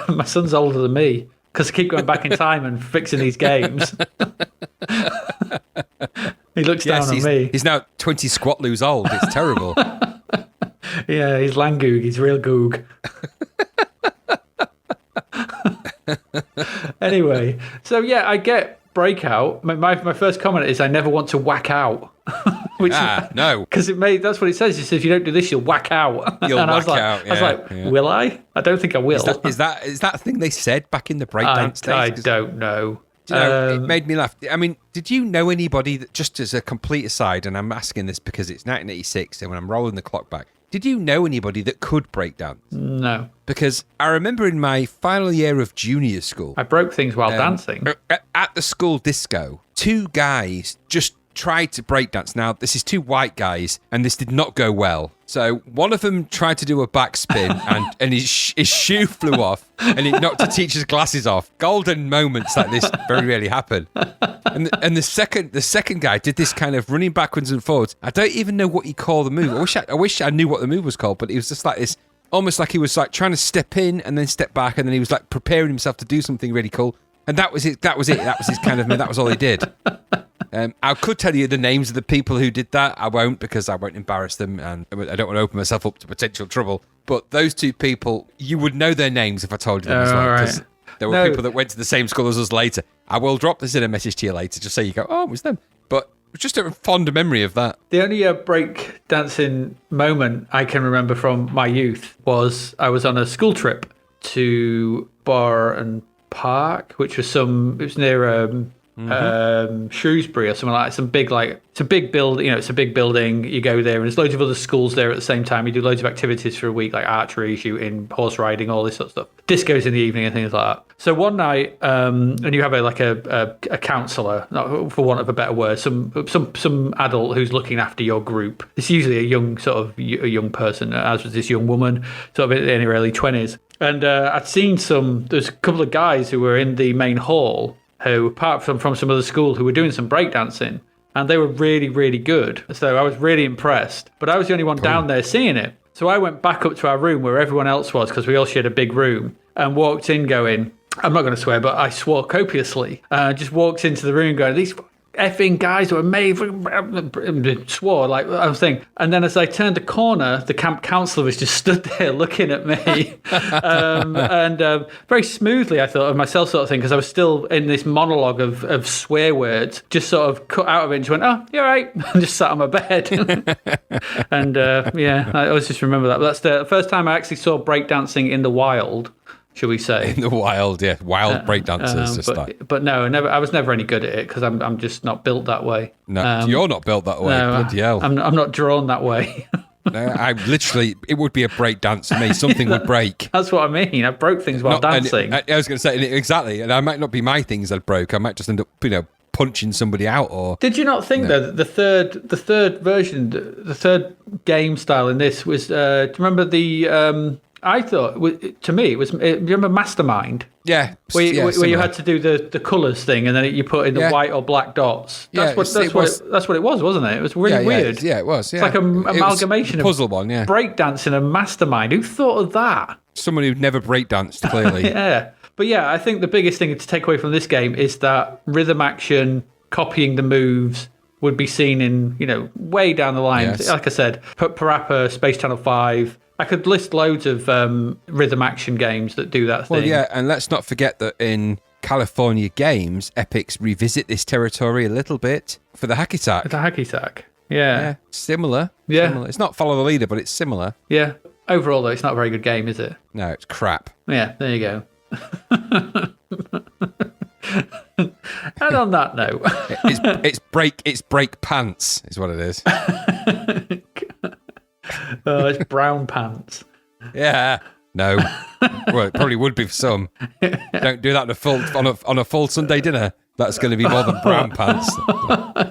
My son's older than me because I keep going back in time and fixing these games. He looks down on me. He's now 20 squat-loos old. It's terrible. Yeah, he's Langoog. He's real goog. Anyway, so yeah, I get Breakout. My first comment is I never want to whack out. No. Because that's what it says. It says if you don't do this, you'll whack out. You'll whack out. I was like, will I? I don't think I will. Is that a thing they said back in the Breakdance days? I don't know. It made me laugh. I mean, did you know anybody that, just as a complete aside, and I'm asking this because it's 1986 and when I'm rolling the clock back, did you know anybody that could breakdance? No. Because I remember in my final year of junior school, I broke things while dancing. At the school disco, two guys just tried to breakdance. Now, this is two white guys, and this did not go well. So one of them tried to do a backspin, and his shoe flew off, and it knocked the teacher's glasses off. Golden moments like this very rarely happen. And the second guy did this kind of running backwards and forwards. I don't even know what he called the move. I wish I knew what the move was called, but it was just like this, almost like he was like trying to step in and then step back, and then he was like preparing himself to do something really cool. And that was it. That was his kind of move. That was all he did. I could tell you the names of the people who did that. I won't, because I won't embarrass them, and I don't want to open myself up to potential trouble. But those two people, you would know their names if I told you them as well, because there were people that went to the same school as us later. I will drop this in a message to you later, just so you go, oh, it was them. But just a fond memory of that. The only break dancing moment I can remember from my youth was I was on a school trip to Bar and Park, which was near Shrewsbury or something like that. It's a big building. It's a big building. You go there, and there's loads of other schools there at the same time. You do loads of activities for a week, like archery, shooting, horse riding, all this sort of stuff. Discos in the evening and things like that. So one night, and you have a counsellor, not for want of a better word, some adult who's looking after your group. It's usually a young person, as was this young woman, sort of in her early 20s. And I'd seen there's a couple of guys who were in the main hall who, apart from some other school, who were doing some breakdancing, and they were really, really good. So I was really impressed. But I was the only one down there seeing it. So I went back up to our room where everyone else was, because we all shared a big room, and walked in going, I'm not going to swear, but I swore copiously. Just walked into the room going, these effing guys were amazing, swore like I was saying. And then as I turned the corner, the camp counselor was just stood there looking at me, and very smoothly, I thought of myself, sort of thing, because I was still in this monologue of swear words, just sort of cut out of it and she went, oh, you're right, and just sat on my bed. And I always just remember that. But that's the first time I actually saw breakdancing in the wild, shall we say? In the wild, yeah, wild breakdancers. But no, I was never any good at it because I'm just not built that way. No, you're not built that way. No, bloody hell. I'm not drawn that way. I literally, it would be a break dance for me. Something would break. That's what I mean. I broke things while dancing. I was going to say, exactly. And I might not be my things that broke. I might just end up, punching somebody out. Or did you not think though that the third version, the third game style in this was? Do you remember the? I thought, to me, it was. Do you remember Mastermind? Yeah, where you had to do the colours thing, and then you put in the white or black dots. That's what it was, wasn't it? It was really weird. Yeah, it was. Yeah. It's like an amalgamation of puzzle one. Yeah, breakdancing and Mastermind. Who thought of that? Someone who'd never breakdanced, clearly. Yeah, but yeah, I think the biggest thing to take away from this game is that rhythm action, copying the moves, would be seen in way down the line. Yes. Like I said, Parappa, Space Channel 5. I could list loads of rhythm action games that do that thing. Well, yeah, and let's not forget that in California games, Epics revisit this territory a little bit for the Hacky Sack. The Hacky Sack, yeah. Similar. Yeah. Similar. It's not follow the leader, but it's similar. Yeah. Overall, though, it's not a very good game, is it? No, it's crap. Yeah, there you go. And on that note... it's break pants, is what it is. Oh, it's brown pants. Yeah. No. Well, it probably would be for some. Don't do that on a full Sunday dinner. That's going to be more than brown pants.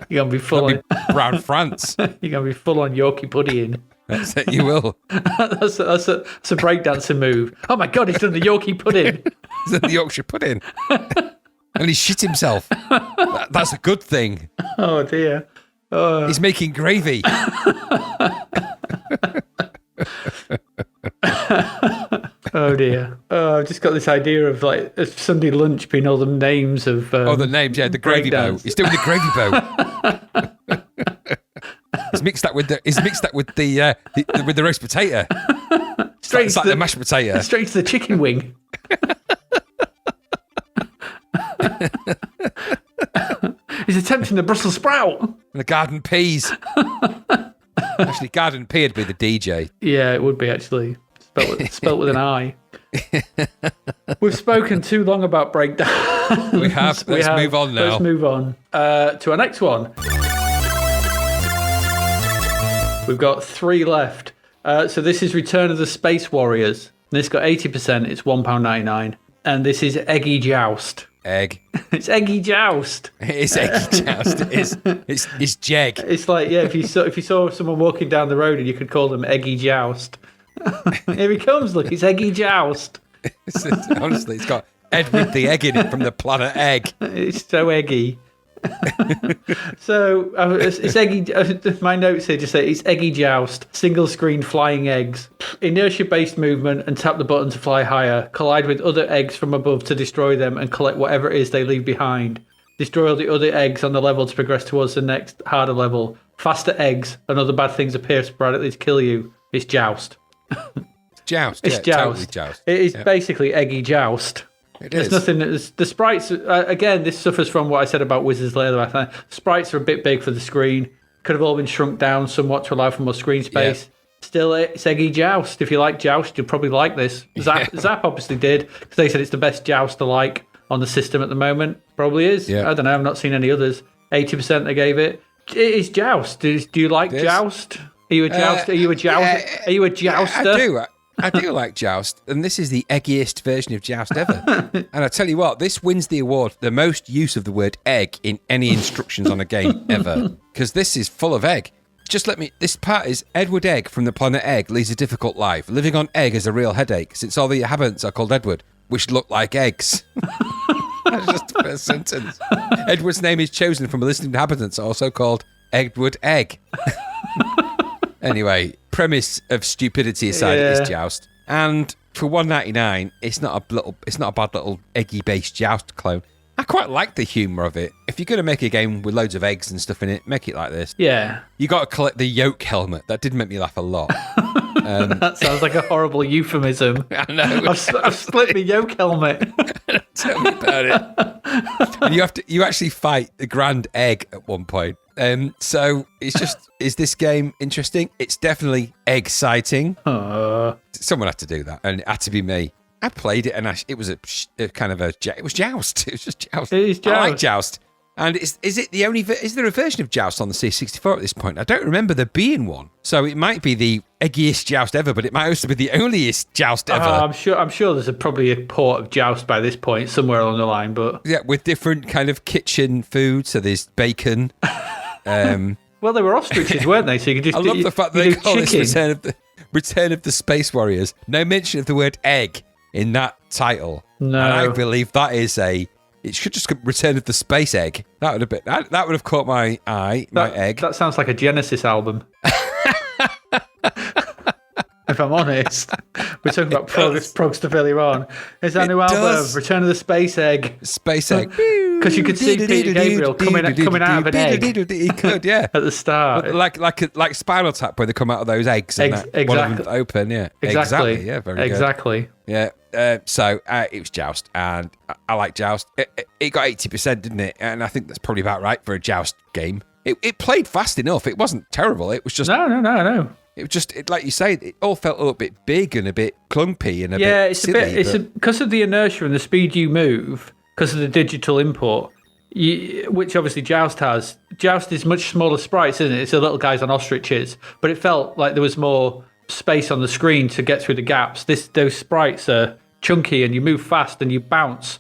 You're going to be full on brown France. You're going to be full on Yorkie pudding. That's it. You will. That's a breakdancing move. Oh my God, he's done the Yorkie pudding. He's done the Yorkshire pudding. And he shit himself. That's a good thing. Oh dear. He's making gravy. Oh dear. I've just got this idea of like a Sunday lunch being all the names of the names, the gravy boat. He's doing the gravy boat. He's mixed that with the roast potato. It's like the mashed potato. Straight to the chicken wing. He's attempting the Brussels sprout. And the garden peas. Actually, garden pea would be the DJ. Yeah, it would be actually. Spelt with an I. We've spoken too long about breakdance. We have. Let's move on now. Let's move on to our next one. We've got 3 left. So this is Return of the Space Warriors. This got 80%. It's £1.99. And this is Eggy Joust. Egg. It's Eggy Joust. It's Eggy Joust. It's Jeg. It's like, yeah, if you saw someone walking down the road and you could call them Eggy Joust. Here he comes, look, it's Eggy Joust. Honestly, it's got Edward the Egg in it from the planet Egg. It's so eggy. So it's Eggy. My notes here just say it's Eggy Joust. Single screen flying eggs. Inertia-based movement and tap the button to fly higher. Collide with other eggs from above to destroy them and collect whatever it is they leave behind. Destroy all the other eggs on the level to progress towards the next harder level. Faster eggs and other bad things appear sporadically to kill you. It's Joust. Joust. It's Joust. Totally Joust. It is basically Eggy Joust. There's nothing. The sprites again. This suffers from what I said about Wizards later. I think sprites are a bit big for the screen. Could have all been shrunk down somewhat to allow for more screen space. Yeah. Still, it's Eggy Joust. If you like Joust, you'll probably like this. Zap obviously did because they said it's the best Joust alike on the system at the moment. Probably is. Yeah. I don't know. I've not seen any others. 80% they gave it. It is Joust. Do you like Joust? Are you a Joust? Are you a Joust? Are you a Jouster? I do like Joust, and this is the eggiest version of Joust ever. And I tell you what, this wins the award for the most use of the word egg in any instructions on a game ever, because this is full of egg. This part is Edward Egg from the planet Egg leads a difficult life. Living on egg is a real headache, since all the inhabitants are called Edward, which look like eggs. That's just the first sentence. Edward's name is chosen from a list of inhabitants, also called Edward Egg. Anyway, premise of stupidity aside, it is Joust, and for $1.99, it's not a bad little eggy-based Joust clone. I quite like the humour of it. If you're going to make a game with loads of eggs and stuff in it, make it like this. Yeah. You got to collect the yolk helmet. That did make me laugh a lot. That sounds like a horrible euphemism. I know. I've split my yolk helmet. Tell me about it. And you actually fight the Grand Egg at one point. So it's just, is this game interesting? It's definitely exciting. Someone had to do that, and it had to be me. I played it, and it was a kind of it was Joust. It was just Joust. It is Joust. I like Joust. And is there a version of Joust on the C64 at this point? I don't remember there being one. So it might be the eggiest joust ever, but it might also be the onlyest joust ever. I'm sure there's probably a port of joust by this point somewhere along the line, but yeah, with different kind of kitchen food. So there's bacon. Well, they were ostriches, weren't they? So you could just. I love the fact that they call this Return of the Space Warriors. No mention of the word egg in that title. No, and I believe that is it should just be Return of the Space Egg. That would have caught my eye. My egg. That sounds like a Genesis album. If I'm honest, we're talking about prog stuff earlier on. Is that new album, Return of the Space Egg? Space Egg. Because you could see Peter Gabriel coming out of an egg. He could, yeah. At the start. Like Spinal Tap, where they come out of those eggs and exactly. One of them open, yeah. Exactly. Yeah, very good. Exactly. Yeah. So it was Joust, and I like Joust. It got 80%, didn't it? And I think that's probably about right for a Joust game. It played fast enough. It wasn't terrible. It was just... No. It was just, like you say, it all felt a little bit big and a bit clumpy and a bit silly. Because of the inertia and the speed you move, because of the digital input, which obviously Joust has. Joust is much smaller sprites, isn't it? It's the little guys on ostriches, but it felt like there was more space on the screen to get through the gaps. Those sprites are chunky, and you move fast, and you bounce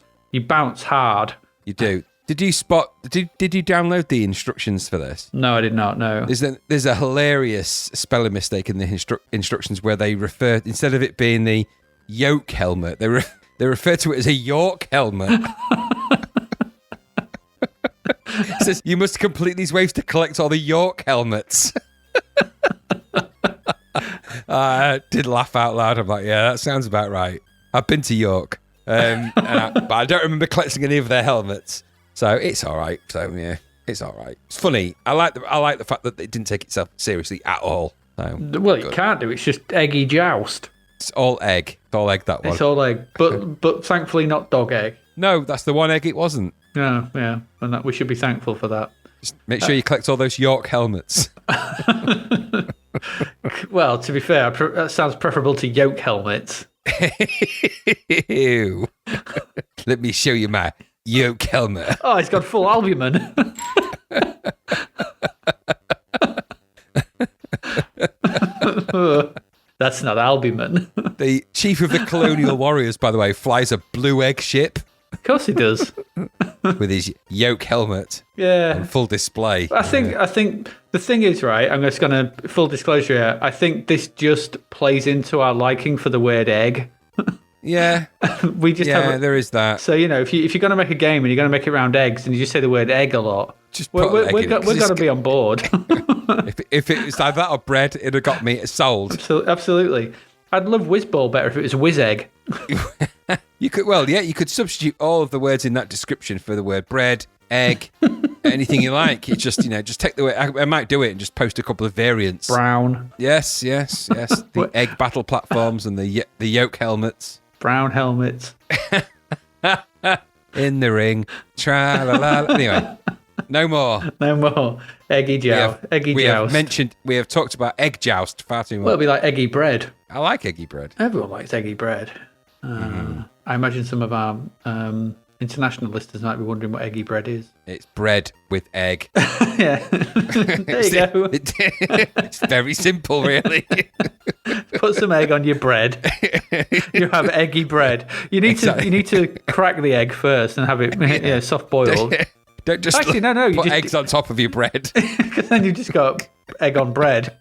hard. You do. Did you download the instructions for this? No, I did not. No. There's a hilarious spelling mistake in the instructions where they refer, instead of it being the yoke helmet, they refer to it as a York helmet. It says you must complete these waves to collect all the York helmets. I did laugh out loud. I'm like, yeah, that sounds about right. I've been to York, but I don't remember collecting any of their helmets. So it's all right. So yeah, it's all right. It's funny. I like the fact that it didn't take itself seriously at all. So, well, you can't do. It's just eggy joust. It's all egg. It's all egg, that one. It's all egg, but thankfully not dog egg. No, that's the one egg it wasn't. No, yeah, and we should be thankful for that. Just make sure you collect all those York helmets. Well, to be fair, that sounds preferable to yoke helmets. Ew. Let me show you my yoke helmet. Oh, he's got full albumin. That's not albumin. The chief of the Colonial Warriors, by the way, flies a blue egg ship. Of course he does. With his yoke helmet. Yeah. On full display. I think the thing is, right, I'm just going to, full disclosure here, I think this just plays into our liking for the word egg. Yeah. There is that. So, if you're going to make a game and you're going to make it around eggs and you just say the word egg a lot, we're going to be on board. If it was either that or bread, it'd have got me sold. Absolutely. I'd love whizball better if it was whiz egg. You could substitute all of the words in that description for the word bread, egg, anything you like. It's just, just take the word. I might do it and just post a couple of variants. Brown. Yes. The egg battle platforms and the yoke helmets. Brown helmets. In the ring. Tra-la-la. Anyway, no more. Eggy joust. We have talked about egg joust far too much. Well, it'll be like eggy bread. I like eggy bread. Everyone likes eggy bread. I imagine some of our international listeners might be wondering what eggy bread is. It's bread with egg. Yeah. There you go. It's very simple, really. Put some egg on your bread. You have eggy bread. You need to crack the egg first and have it soft boiled. Don't just put eggs on top of your bread. Because then you've just got egg on bread.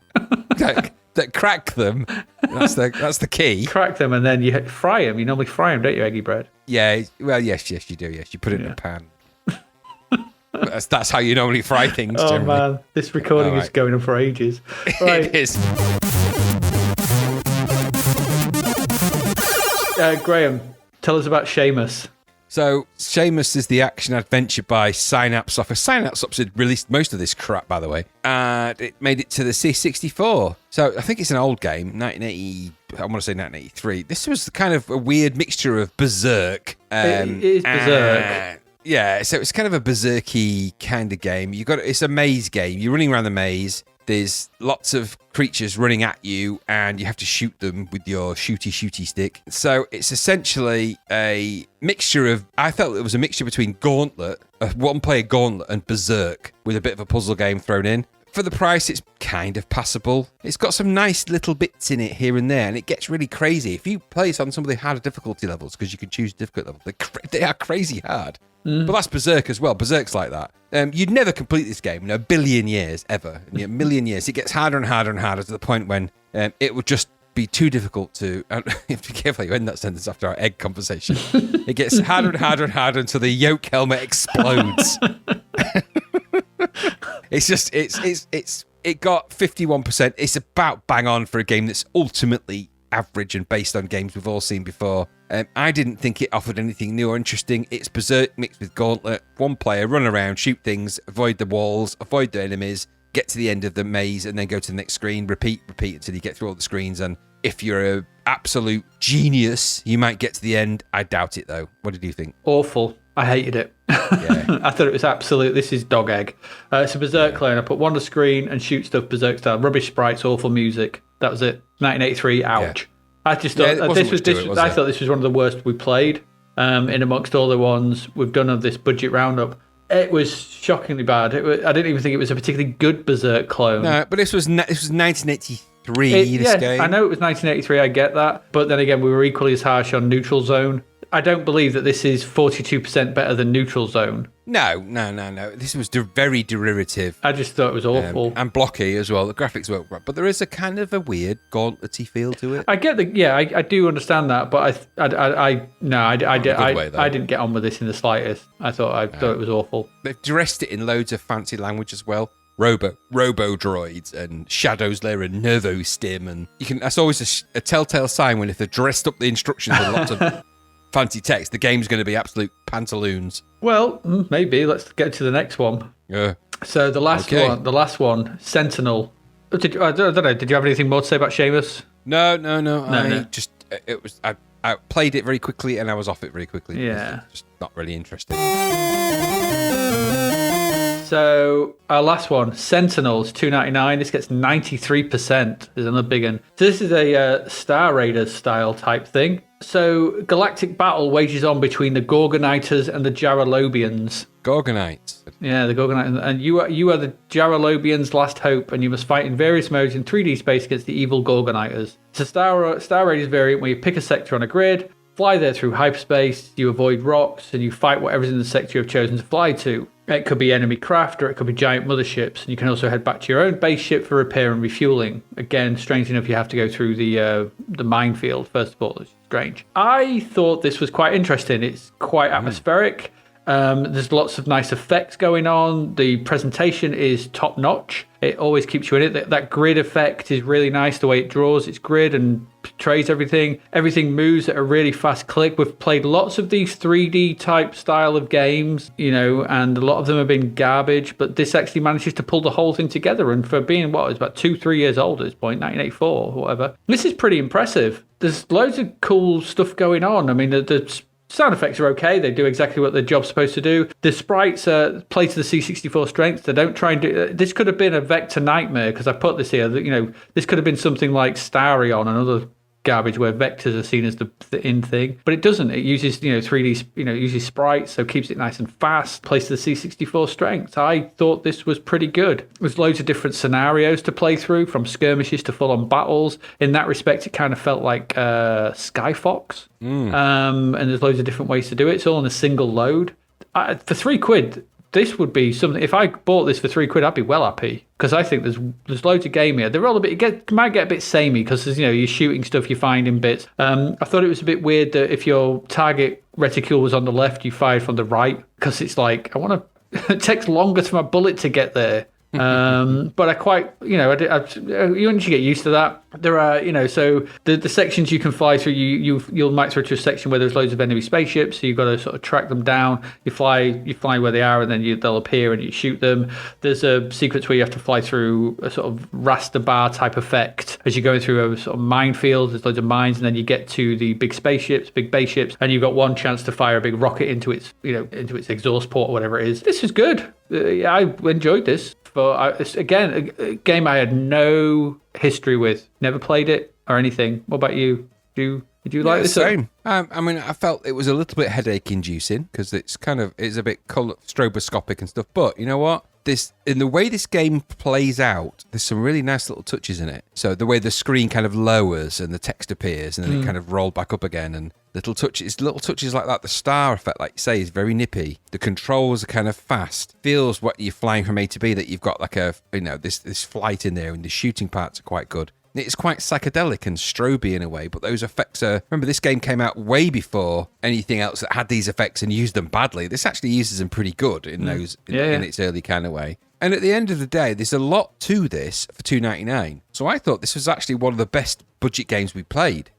Crack them. That's the key. Crack them and then you fry them. You normally fry them, don't you, eggy bread? Yeah. Well, yes, you do. Yes, you put it in a pan. That's how you normally fry things. Oh generally. Man, this recording is going on for ages. Right. It is. Graham, tell us about Shamus. So, Shamus is the action-adventure by Synapse Software. Synapse Software released most of this crap, by the way. And it made it to the C64. So, I think it's an old game, 1983. This was kind of a weird mixture of Berserk. It is Berserk. Yeah, so it's kind of a Berserky kind of game. It's a maze game. You're running around the maze. There's lots of creatures running at you, and you have to shoot them with your shooty stick. So it's essentially a mixture of... I felt it was a mixture between Gauntlet, a one-player Gauntlet, and Berserk, with a bit of a puzzle game thrown in. For the price, it's kind of passable. It's got some nice little bits in it here and there, and it gets really crazy. If you play this on some of the harder difficulty levels, because you can choose difficult levels, they are crazy hard. But that's Berserk as well. Berserk's like that. You'd never complete this game in a billion years, ever. In a million years. It gets harder and harder and harder to the point when it would just be too difficult to... you have to be careful how you end that sentence after our egg conversation. It gets harder and harder and harder until the yoke helmet explodes. It got 51%. It's about bang on for a game that's ultimately average and based on games we've all seen before. I didn't think it offered anything new or interesting. It's Berserk mixed with Gauntlet. One player, run around, shoot things, avoid the walls, avoid the enemies, get to the end of the maze, and then go to the next screen. Repeat until you get through all the screens. And if you're an absolute genius, you might get to the end. I doubt it, though. What did you think? Awful. I hated it. Yeah. I thought it was this is dog egg. It's a Berserk clone. I put one on the screen and shoot stuff Berserk style. Rubbish sprites, awful music. That was it. 1983, ouch. Yeah. I just thought I thought this was one of the worst we played in amongst all the ones we've done of this budget roundup. It was shockingly bad. I didn't even think it was a particularly good Berserk clone. No, but this was 1983, this game. I know it was 1983, I get that. But then again, we were equally as harsh on Neutral Zone. I don't believe that this is 42% better than Neutral Zone. No. This was very derivative. I just thought it was awful. And blocky as well. The graphics weren't right. But there is a kind of a weird gauntlet-y feel to it. I get I do understand that, but I didn't get on with this in the slightest. I thought it was awful. They've dressed it in loads of fancy language as well. Robo droids and Shadow's Lair and Nervo Stim, and that's always a telltale sign when if they've dressed up the instructions with lots of fancy text, the game's going to be absolute pantaloons. Well, maybe. Let's get to the next one. Yeah. So the last one, Sentinel. I don't know. Did you have anything more to say about Shamus? No. I played it very quickly and I was off it very quickly. Yeah. Just not really interested. So our last one, Sentinels, $2.99. This gets 93%. There's another big one. So this is a Star Raiders style type thing. So galactic battle wages on between the Gorgoniters and the Jaralobians. Gorgonites. Yeah, the Gorgonites. And you are the Jaralobians' last hope, and you must fight in various modes in 3D space against the evil Gorgoniters. It's a Star Raiders variant where you pick a sector on a grid, fly there through hyperspace, you avoid rocks, and you fight whatever's in the sector you have chosen to fly to. It could be enemy craft, or it could be giant motherships, and you can also head back to your own base ship for repair and refueling. Again, strange enough, you have to go through the minefield first of all. It's strange. I thought this was quite interesting. It's quite atmospheric. There's lots of nice effects going on. The presentation is top notch. It always keeps you in it. That grid effect is really nice, the way it draws its grid and portrays everything. Everything moves at a really fast click. We've played lots of these 3D type style of games, and a lot of them have been garbage, but this actually manages to pull the whole thing together. And for being, it's about 2-3 years old at this point, 1984 or whatever, this is pretty impressive. There's loads of cool stuff going on. I mean, the sound effects are okay. They do exactly what their job's supposed to do. The sprites play to the C64 strength. They don't try and do... This could have been a vector nightmare, because I put this here. This could have been something like Starion and other garbage where vectors are seen as the in thing, but it doesn't. It uses 3D, uses sprites, so keeps it nice and fast. Plays to the C64 strength. I thought this was pretty good. There's loads of different scenarios to play through, from skirmishes to full-on battles. In that respect, it kind of felt like Skyfox. And there's loads of different ways to do it. It's all in a single load. For £3, this would be something. If I bought this for £3, I'd be well happy, because I think there's loads of game here. They're all a bit. It might get a bit samey because you're shooting stuff you find in bits. I thought it was a bit weird that if your target reticule was on the left, you fired from the right, because it's like it takes longer for my bullet to get there. But I quite, you once you get used to that, there are, so the sections you can fly through, you'll might through to a section where there's loads of enemy spaceships, so you've got to sort of track them down. You fly where they are, and then they'll appear and you shoot them. There's a sequence where you have to fly through a sort of raster bar type effect as you're going through a sort of minefield. There's loads of mines, and then you get to the big base ships, and you've got one chance to fire a big rocket into its exhaust port or whatever it is. This is good. I enjoyed this. But again, a game I had no history with, never played it or anything. What about you? Did you like this? Same. I felt it was a little bit headache-inducing because it's a bit stroboscopic and stuff. But you know what? in the way this game plays out, there's some really nice little touches in it. So the way the screen kind of lowers and the text appears and then it kind of rolled back up again, and little touches like that. The star effect, like you say, is very nippy. The controls are kind of fast. Feels what you're flying from A to B, that you've got like a, this flight in there, and the shooting parts are quite good. It's quite psychedelic and stroby in a way, but those effects are... Remember, this game came out way before anything else that had these effects and used them badly. This actually uses them pretty good in its early kind of way. And at the end of the day, there's a lot to this for $2.99. So I thought this was actually one of the best budget games we played.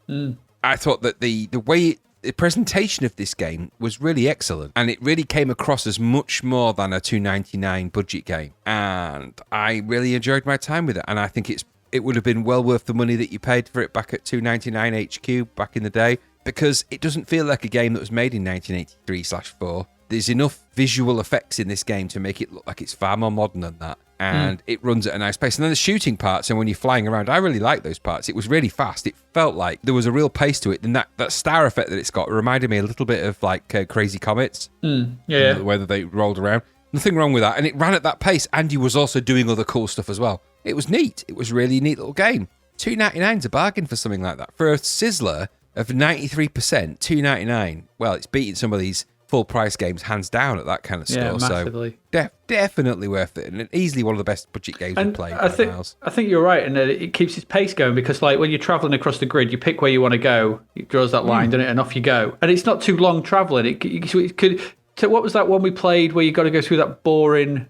I thought that the way... The presentation of this game was really excellent, and it really came across as much more than a $2.99 budget game. And I really enjoyed my time with it, and I think it would have been well worth the money that you paid for it back at $2.99 HQ back in the day, because it doesn't feel like a game that was made in 1983/4. There's enough visual effects in this game to make it look like it's far more modern than that. And it runs at a nice pace. And then the shooting parts, and when you're flying around, I really like those parts. It was really fast. It felt like there was a real pace to it. And that star effect that it's got reminded me a little bit of like Crazy Comets. The way that they rolled around. Nothing wrong with that. And it ran at that pace, and you was also doing other cool stuff as well. It was neat. It was really a neat little game. $2.99 is a bargain for something like that. For a sizzler of 93%, $2.99. Well, it's beating some of these full price games hands down at that kind of score. Yeah, massively. So definitely worth it, and easily one of the best budget games we've played. I think you're right, and it keeps its pace going, because like when you're traveling across the grid, you pick where you want to go. It draws that line, doesn't it, and off you go. And it's not too long traveling. It could. So what was that one we played where you got to go through that boring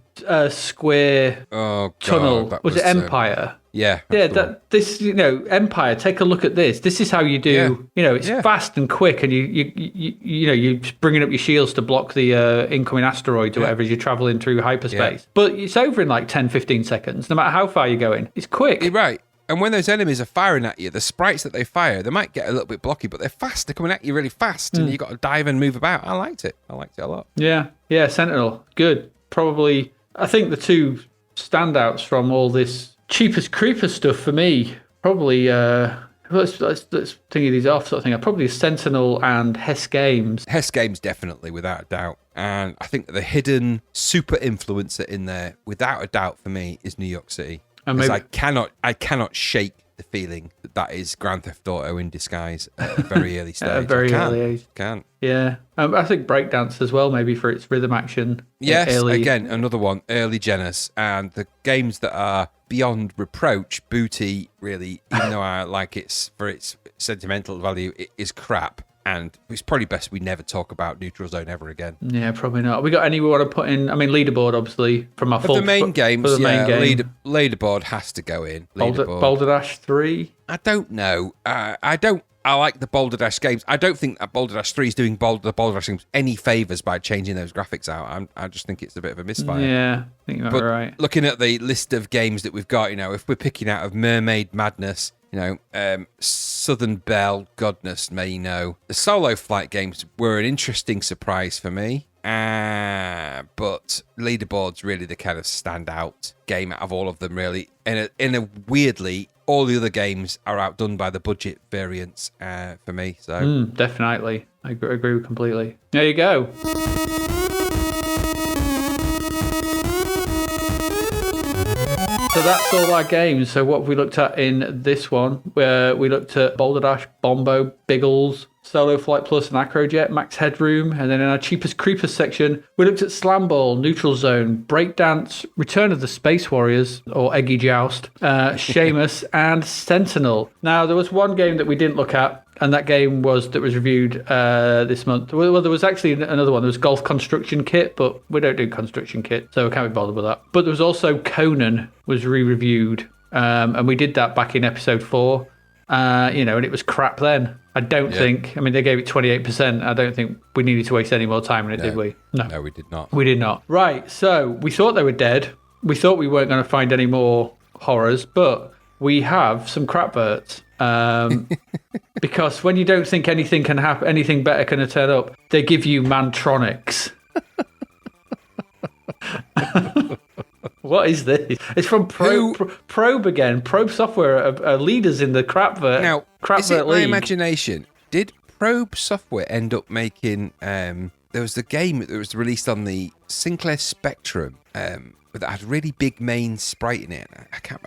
square tunnel? Was it Empire? Yeah. This Empire. Take a look at this. This is how you do. Yeah. It's fast and quick, and you're bringing up your shields to block the incoming asteroids or whatever as you're traveling through hyperspace. Yeah. But it's over in like 10-15 seconds, no matter how far you're going. It's quick. You're right. And when those enemies are firing at you, the sprites that they fire, they might get a little bit blocky, but they're fast. They're coming at you really fast, and you've got to dive and move about. I liked it a lot. Yeah, Sentinel, good. Probably, I think the two standouts from all this cheapest creeper stuff for me, probably, let's think of these off sort of thing. Probably Sentinel and Hess Games. Hess Games, definitely, without a doubt. And I think the hidden super influencer in there, without a doubt for me, is New York City. Because I cannot shake the feeling that is Grand Theft Auto in disguise at a very early stage. At a very early age. Can't. Yeah. I think Breakdance as well, maybe for its rhythm action. Yes, again, another one, early Genesis. And the games that are beyond reproach, Booty, really, even though I like it for its sentimental value, it is crap. And it's probably best we never talk about Neutral Zone ever again. Yeah, probably not. We got any we want to put in? I mean, leaderboard, obviously, from our full... the main games, leaderboard has to go in. Boulderdash 3? I don't know. I like the Boulderdash games. I don't think that Boulderdash 3 is doing the Boulderdash games any favours by changing those graphics out. I just think it's a bit of a misfire. Yeah, I think you're right. Looking at the list of games that we've got, if we're picking out of Mermaid Madness... Southern Belle, goodness may know. The solo flight games were an interesting surprise for me. But Leaderboard's really the kind of standout game out of all of them, really. In a weirdly, all the other games are outdone by the budget variants for me. So definitely. I agree completely. There you go. So that's all our games. So what have we looked at in this one? Where we looked at Boulderdash, Bombo, Biggles, Solo Flight Plus and Acro Jet, Max Headroom. And then in our cheapest creepers section, we looked at Slamball, Neutral Zone, Breakdance, Return of the Space Warriors, or Eggy Joust, Shamus, and Sentinel. Now, there was one game that we didn't look at, and that game was reviewed this month. Well, there was actually another one. There was Golf Construction Kit, but we don't do Construction Kit, so I can't be bothered with that. But there was also Conan was re-reviewed, and we did that back in episode 4. And it was crap then. I don't think, they gave it 28%. I don't think we needed to waste any more time on it, did we? No, we did not. We did not. Right, so we thought they were dead. We thought we weren't going to find any more horrors, but we have some Crapverts. Because when you don't think anything can happen, anything better can turn up, they give you Mantronics. What is this? It's from Probe again. Probe Software are leaders in the Crapvert. Now, Crapvert is it League. My imagination? Did Probe Software end up making... there was the game that was released on the Sinclair Spectrum, that had a really big main sprite in it. I can't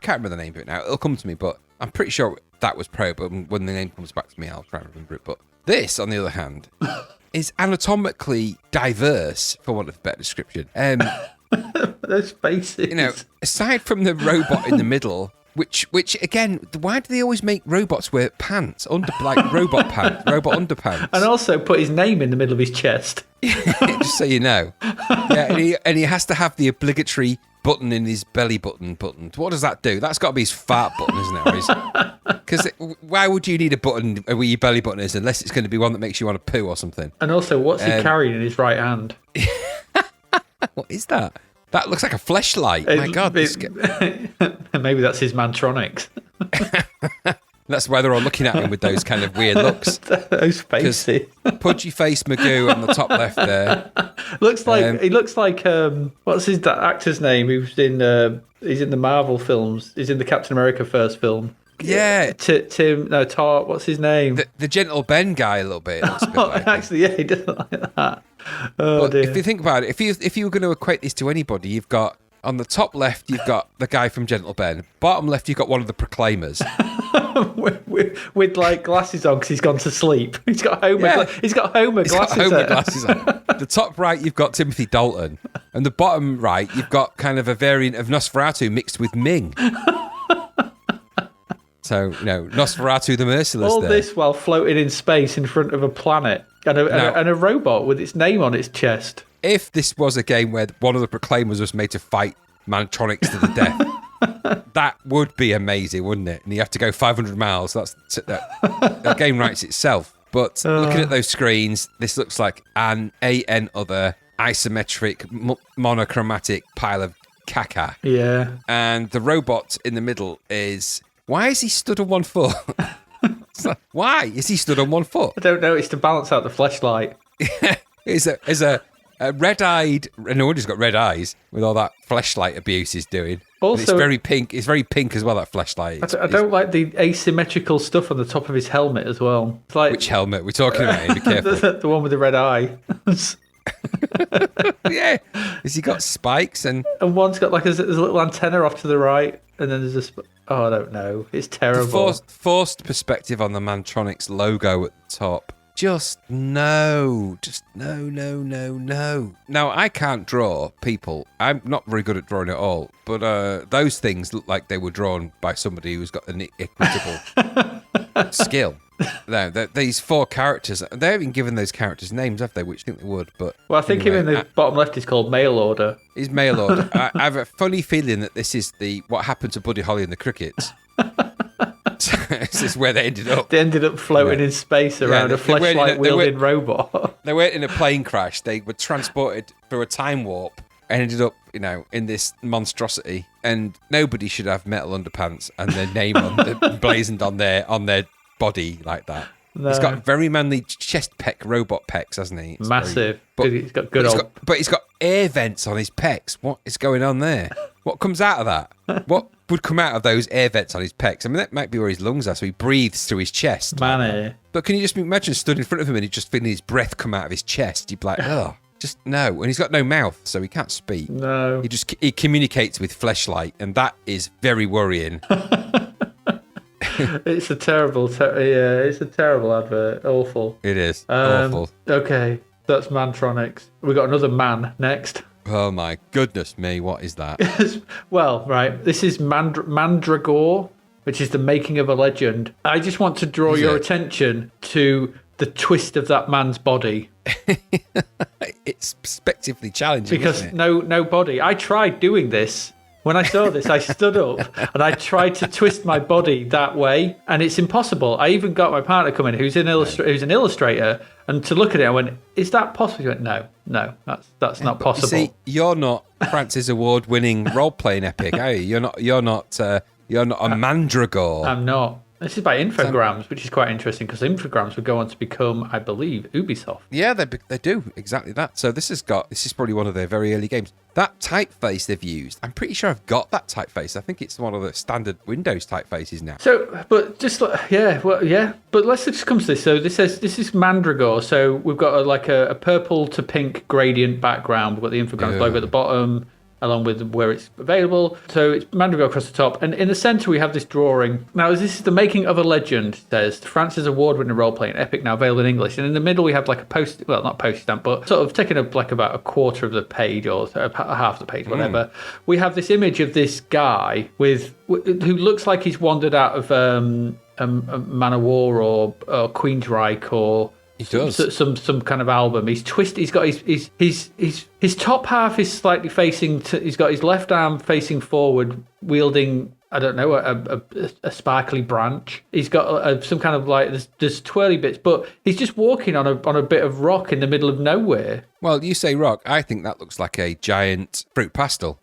remember the name of it now. It'll come to me, but I'm pretty sure that was Pro. But when the name comes back to me, I'll try and remember it. But this, on the other hand, is anatomically diverse, for want of a better description. Those faces. Aside from the robot in the middle, which again, why do they always make robots wear pants, robot underpants? And also put his name in the middle of his chest. Just so you know. Yeah, and he has to have the obligatory button in his belly button buttoned. What does that do? That's got to be his fart button, isn't it? Because why would you need a button where your belly button is unless it's going to be one that makes you want to poo or something? And also, what's he carrying in his right hand? What is that? That looks like a fleshlight. My God. Maybe that's his Mantronics. That's why they're all looking at him with those kind of weird looks. Those faces. Pudgy face Magoo on the top left there. He looks like what's his actor's name? He's in the Marvel films. He's in the Captain America first film. Yeah. Tar. What's his name? The Gentle Ben guy a little bit. Looks a bit like actually, yeah, he doesn't like that. Oh, dear. If you think about it, if you were going to equate this to anybody, you've got on the top left, you've got the guy from Gentle Ben. Bottom left, you've got one of the Proclaimers. with like glasses on because he's gone to sleep. He's got Homer glasses on. The top right, you've got Timothy Dalton. And the bottom right, you've got kind of a variant of Nosferatu mixed with Ming. So, Nosferatu the Merciless. All this while floating in space in front of a planet and a robot with its name on its chest. If this was a game where one of the Proclaimers was made to fight Mantronics to the death, that would be amazing, wouldn't it? And you have to go 500 miles. That game writes itself. But looking at those screens, this looks like an other isometric, monochromatic pile of caca. Yeah. And the robot in the middle is... Why is he stood on one foot? Why is he stood on one foot? I don't know. It's to balance out the fleshlight. Is a red-eyed... No wonder he's got red eyes with all that fleshlight abuse he's doing. Also, and it's very pink. It's very pink as well, that fleshlight. I don't like the asymmetrical stuff on the top of his helmet as well. It's like, which helmet? We're talking about here. Be careful. The one with the red eye. Yeah. Has he got spikes? And one's got there's a little antenna off to the right, and then there's I don't know. It's terrible. The forced perspective on the Mantronics logo at the top. Just no. Now, I can't draw people. I'm not very good at drawing at all. But those things look like they were drawn by somebody who's got an equitable skill. No, these four characters, they haven't given those characters names, have they? Which I think they would, but... Well, I think him in the bottom left is called Mail Order. He's Mail Order. I have a funny feeling that this is what happened to Buddy Holly and the Crickets. This is where they ended up. They ended up floating in space around a fleshlight-wielding robot. They weren't in a plane crash. They were transported through a time warp and ended up, in this monstrosity. And nobody should have metal underpants and their name blazoned on their body like that. No. He's got very manly chest pec, robot pecs, hasn't he? It's massive. He's got good old... But he's got air vents on his pecs. What is going on there? What comes out of that? What would come out of those air vents on his pecs? I mean, that might be where his lungs are, so he breathes through his chest. Man. But can you just imagine stood in front of him and he's just feeling his breath come out of his chest? You'd be like, oh, just no. And he's got no mouth, so he can't speak. No. He communicates with fleshlight, and that is very worrying. It's a terrible, it's a terrible advert. Awful. It is. Awful. Okay, that's Mantronics. We got another man next. Oh my goodness me, what is that? Well, right, this is Mandragore, which is the making of a legend. I just want to draw your attention to the twist of that man's body. It's perspectively challenging, because isn't it? No body. I tried doing this. When I saw this, I stood up and I tried to twist my body that way, and it's impossible. I even got my partner come in, who's an illustrator, and to look at it, I went, "Is that possible?" He went, "No, that's not possible." You see, you're not Francis Award-winning role-playing epic, are you? You're not a mandragore. I'm not. This is by Infogrames, which is quite interesting because Infogrames would go on to become, I believe, Ubisoft. Yeah, they do exactly that. So this is probably one of their very early games. That typeface they've used, I'm pretty sure I've got that typeface. I think it's one of the standard Windows typefaces now. So, but just but let's just come to this. So this is Mandragore. So we've got a purple to pink gradient background. We've got the Infogrames logo at the bottom, along with where it's available. So it's Mandragore across the top. And in the center, we have this drawing. Now, this is the making of a legend, it says. France's award-winning role-playing epic, now available in English. And in the middle, we have like a not postage stamp, but sort of taking up like about a quarter of the page or half the page, whatever. We have this image of this guy who looks like he's wandered out of a Man of War or Queensryche or... He does some kind of album. He's twisted. He's got his top half is slightly facing. He's got his left arm facing forward, wielding I don't know a sparkly branch. He's got some kind of there's twirly bits, but he's just walking on a bit of rock in the middle of nowhere. Well, you say rock. I think that looks like a giant fruit pastel.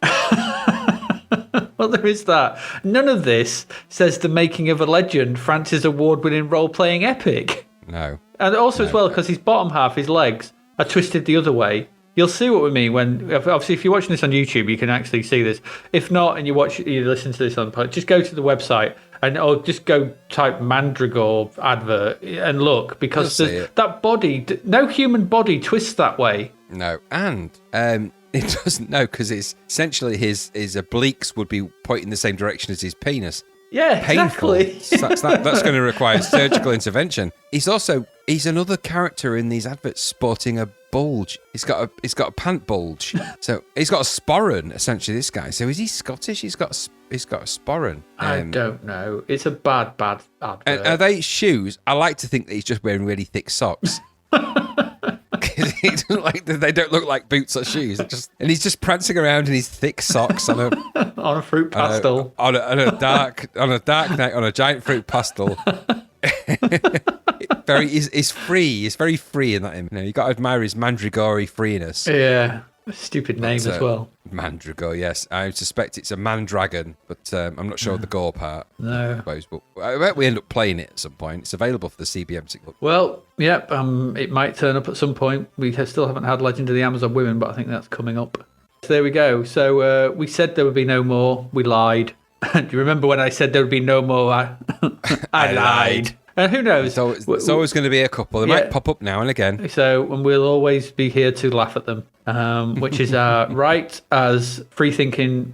Well, there is that. None of this says the making of a legend, France's award-winning role-playing epic. No. And also as well, because his bottom half, his legs, are twisted the other way. You'll see what we mean when, obviously, if you're watching this on YouTube, you can actually see this. If not, and you listen to this on the podcast, just go to the website or just go type Mandragore advert and look, because that body, no human body twists that way. No, and it doesn't. No, because it's essentially his obliques would be pointing the same direction as his penis. Yeah, painful. Exactly. That's going to require surgical intervention. He's another character in these adverts sporting a bulge. He's got a pant bulge. So he's got a sporran, essentially, this guy. So is he Scottish? He's got a sporran. I don't know. It's a bad advert. And are they shoes? I like to think that he's just wearing really thick socks. They don't look like boots or shoes. And he's just prancing around in his thick socks on a fruit pastel on a dark night on a giant fruit pastel. He's free. He's very free in that. You got to admire his mandragore freeness. Yeah. Stupid name as well. Mandragore, yes. I suspect it's a mandragon, but I'm not sure of the gore part. No. I suppose, but I bet we end up playing it at some point. It's available for the CBM. Well, yep. It might turn up at some point. We still haven't had Legend of the Amazon Women, but I think that's coming up. So there we go. So we said there would be no more. We lied. Do you remember when I said there would be no more? I lied. And who knows? So it's always going to be a couple. They might pop up now and again. So, and we'll always be here to laugh at them, which is our right as free-thinking,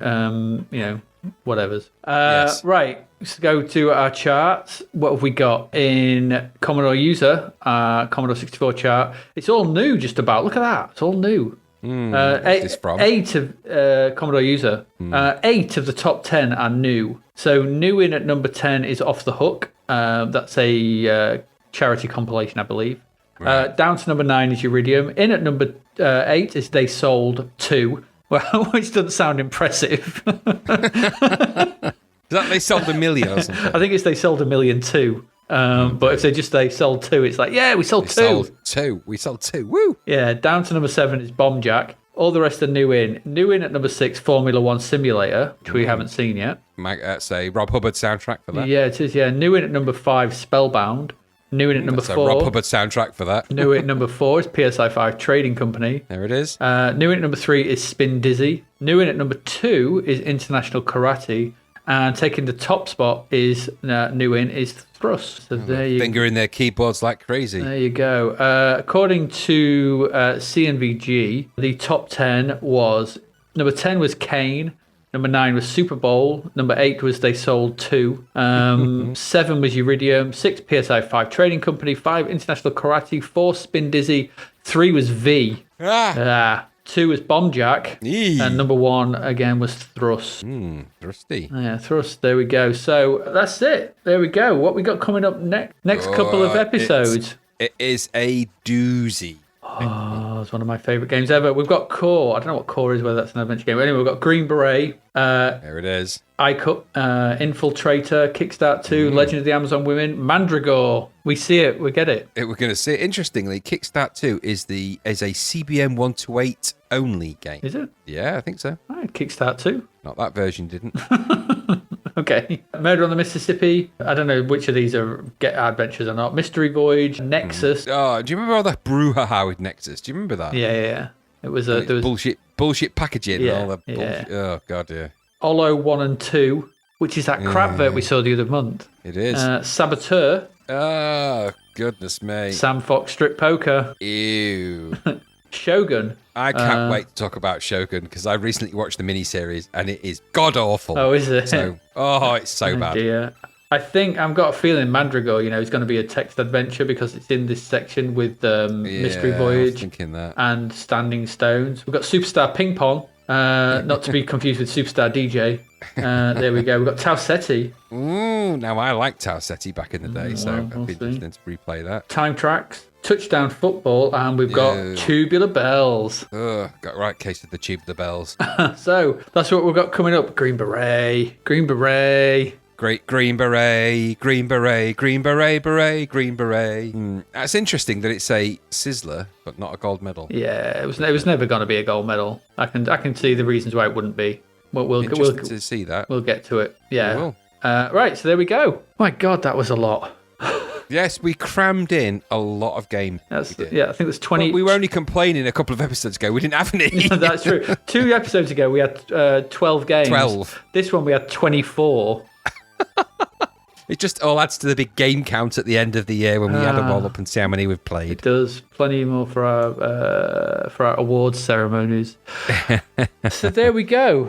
whatevers. Yes. Right, let's go to our charts. What have we got in Commodore User, Commodore 64 chart? It's all new, just about. Look at that. It's all new. What's this from? 8 of Commodore User. 8 of the top 10 are new. So new in at number 10 is Off the Hook. That's a charity compilation, I believe. Right. Down to number 9 is Uridium. In at number 8 is They Sold 2, which doesn't sound impressive. Is that They Sold 1 million or something? I think it's They Sold 1 million too. But if they sold 2, it's like, yeah, we sold 2. We sold 2. Woo! Yeah, down to number 7 is Bomb Jack. All the rest are new in. New in at number 6, Formula 1 Simulator, which we haven't seen yet. That's a Rob Hubbard soundtrack for that. Yeah, it is, yeah. New in at number 5, Spellbound. New in at number 4. That's a Rob Hubbard soundtrack for that. New in at number 4 is PSI 5 Trading Company. There it is. New in at number 3 is Spin Dizzy. New in at number 2 is International Karate. And taking the top spot is new in is Thrust. So there you fingering their keyboards like crazy. There you go. According to CNVG, the top 10 was number 10 was Kane, number 9 was Super Bowl, number 8 was They Sold 2, 7 was Uridium, 6 PSI 5 Trading Company, 5 International Karate, 4 Spin Dizzy, 3 was V. 2 was Bomb Jack, and number 1 again was Thrust. Thrusty. Yeah, Thrust. There we go. So that's it. There we go. What we got coming up next couple of episodes? It is a doozy. Oh, it's one of my favourite games ever. We've got Core. I don't know what Core is, whether that's an adventure game. But anyway, we've got Green Beret. There it is. iCut, Infiltrator, Kickstart 2, Legend of the Amazon Women, Mandragore. We see it. We get it. We're going to see it. Interestingly, Kickstart 2 is a CBM 128 only game. Is it? Yeah, I think so. All right, Kickstart 2. Not that version didn't. Okay. Murder on the Mississippi. I don't know which of these are Get Adventures or not. Mystery Voyage, Nexus. Oh, do you remember all the brouhaha with Nexus? Do you remember that? Yeah. It was there was bullshit packaging and all the yeah. bullshit. Oh, God, yeah. Olo 1 and 2, which is that Crapvert we saw the other month. It is. Saboteur. Oh, goodness me. Sam Fox Strip Poker. Ew. Shogun. I can't wait to talk about Shogun because I recently watched the miniseries and it is god awful. Oh, is it? It's so bad. Dear. I think I've got a feeling Mandragore, is going to be a text adventure because it's in this section with Mystery Voyage I was thinking that. and Standing Stones. We've got Superstar Ping Pong, not to be confused with Superstar DJ. There we go. We've got Tau Ceti. Ooh, now I liked Tau Ceti back in the day, so I'd be interested to replay that. Time Tracks, Touchdown Football, and we've got Tubular Bells. Got a right case of the Tubular Bells. So that's what we've got coming up. Green Beret. Great Green Beret, Green Beret, Green Beret, Beret, Green Beret. That's interesting that it's a Sizzler, but not a gold medal. Yeah, it was never going to be a gold medal. I can see the reasons why it wouldn't be. We'll to see that. We'll get to it. Yeah. We will. Right, so there we go. My God, that was a lot. Yes, we crammed in a lot of games. I think there's 20. Well, we were only complaining a couple of episodes ago. We didn't have any. That's true. 2 episodes ago, we had 12 games. 12. This one, we had 24. It just all adds to the big game count at the end of the year when we add them all up and see how many we've played. It does. Plenty more for our awards ceremonies. So there we go.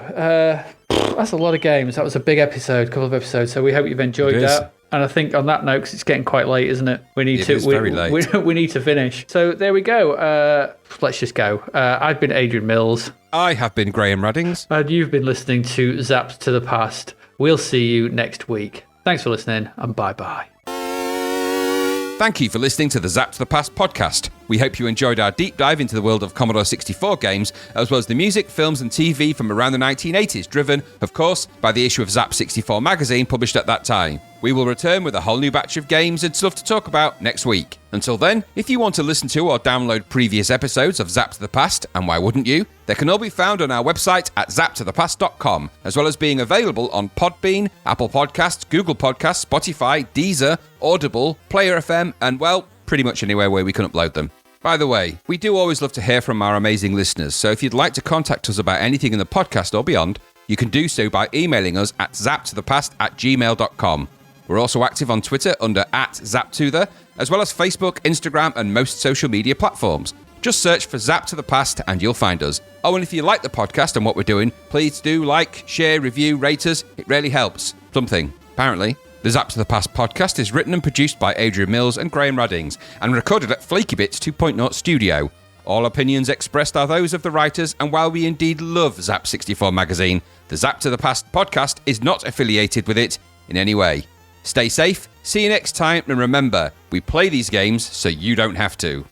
That's a lot of games. That was a big episode, couple of episodes. So we hope you've enjoyed that. And I think on that note, because it's getting quite late, isn't it? We need very late. We need to finish. So there we go. Let's just go. I've been Adrian Mills. I have been Graham Raddings. And you've been listening to Zapped to the Past. We'll see you next week. Thanks for listening, and bye-bye. Thank you for listening to the Zapped to the Past podcast. We hope you enjoyed our deep dive into the world of Commodore 64 games, as well as the music, films and TV from around the 1980s, driven, of course, by the issue of Zap 64 magazine published at that time. We will return with a whole new batch of games and stuff to talk about next week. Until then, if you want to listen to or download previous episodes of Zapped to the Past, and why wouldn't you, they can all be found on our website at zappedtothepast.com, as well as being available on Podbean, Apple Podcasts, Google Podcasts, Spotify, Deezer, Audible, Player FM, and, well, pretty much anywhere where we can upload them. By the way, we do always love to hear from our amazing listeners, so if you'd like to contact us about anything in the podcast or beyond, you can do so by emailing us at zappedtothepast@gmail.com. We're also active on Twitter under @ZapTother, as well as Facebook, Instagram, and most social media platforms. Just search for Zapped to the Past and you'll find us. Oh, and if you like the podcast and what we're doing, please do like, share, review, rate us. It really helps. Something, apparently. The Zapped to the Past podcast is written and produced by Adrian Mills and Graham Raddings, and recorded at Flaky Bits 2.0 Studio. All opinions expressed are those of the writers, and while we indeed love Zap 64 magazine, the Zapped to the Past podcast is not affiliated with it in any way. Stay safe, see you next time, and remember, we play these games so you don't have to.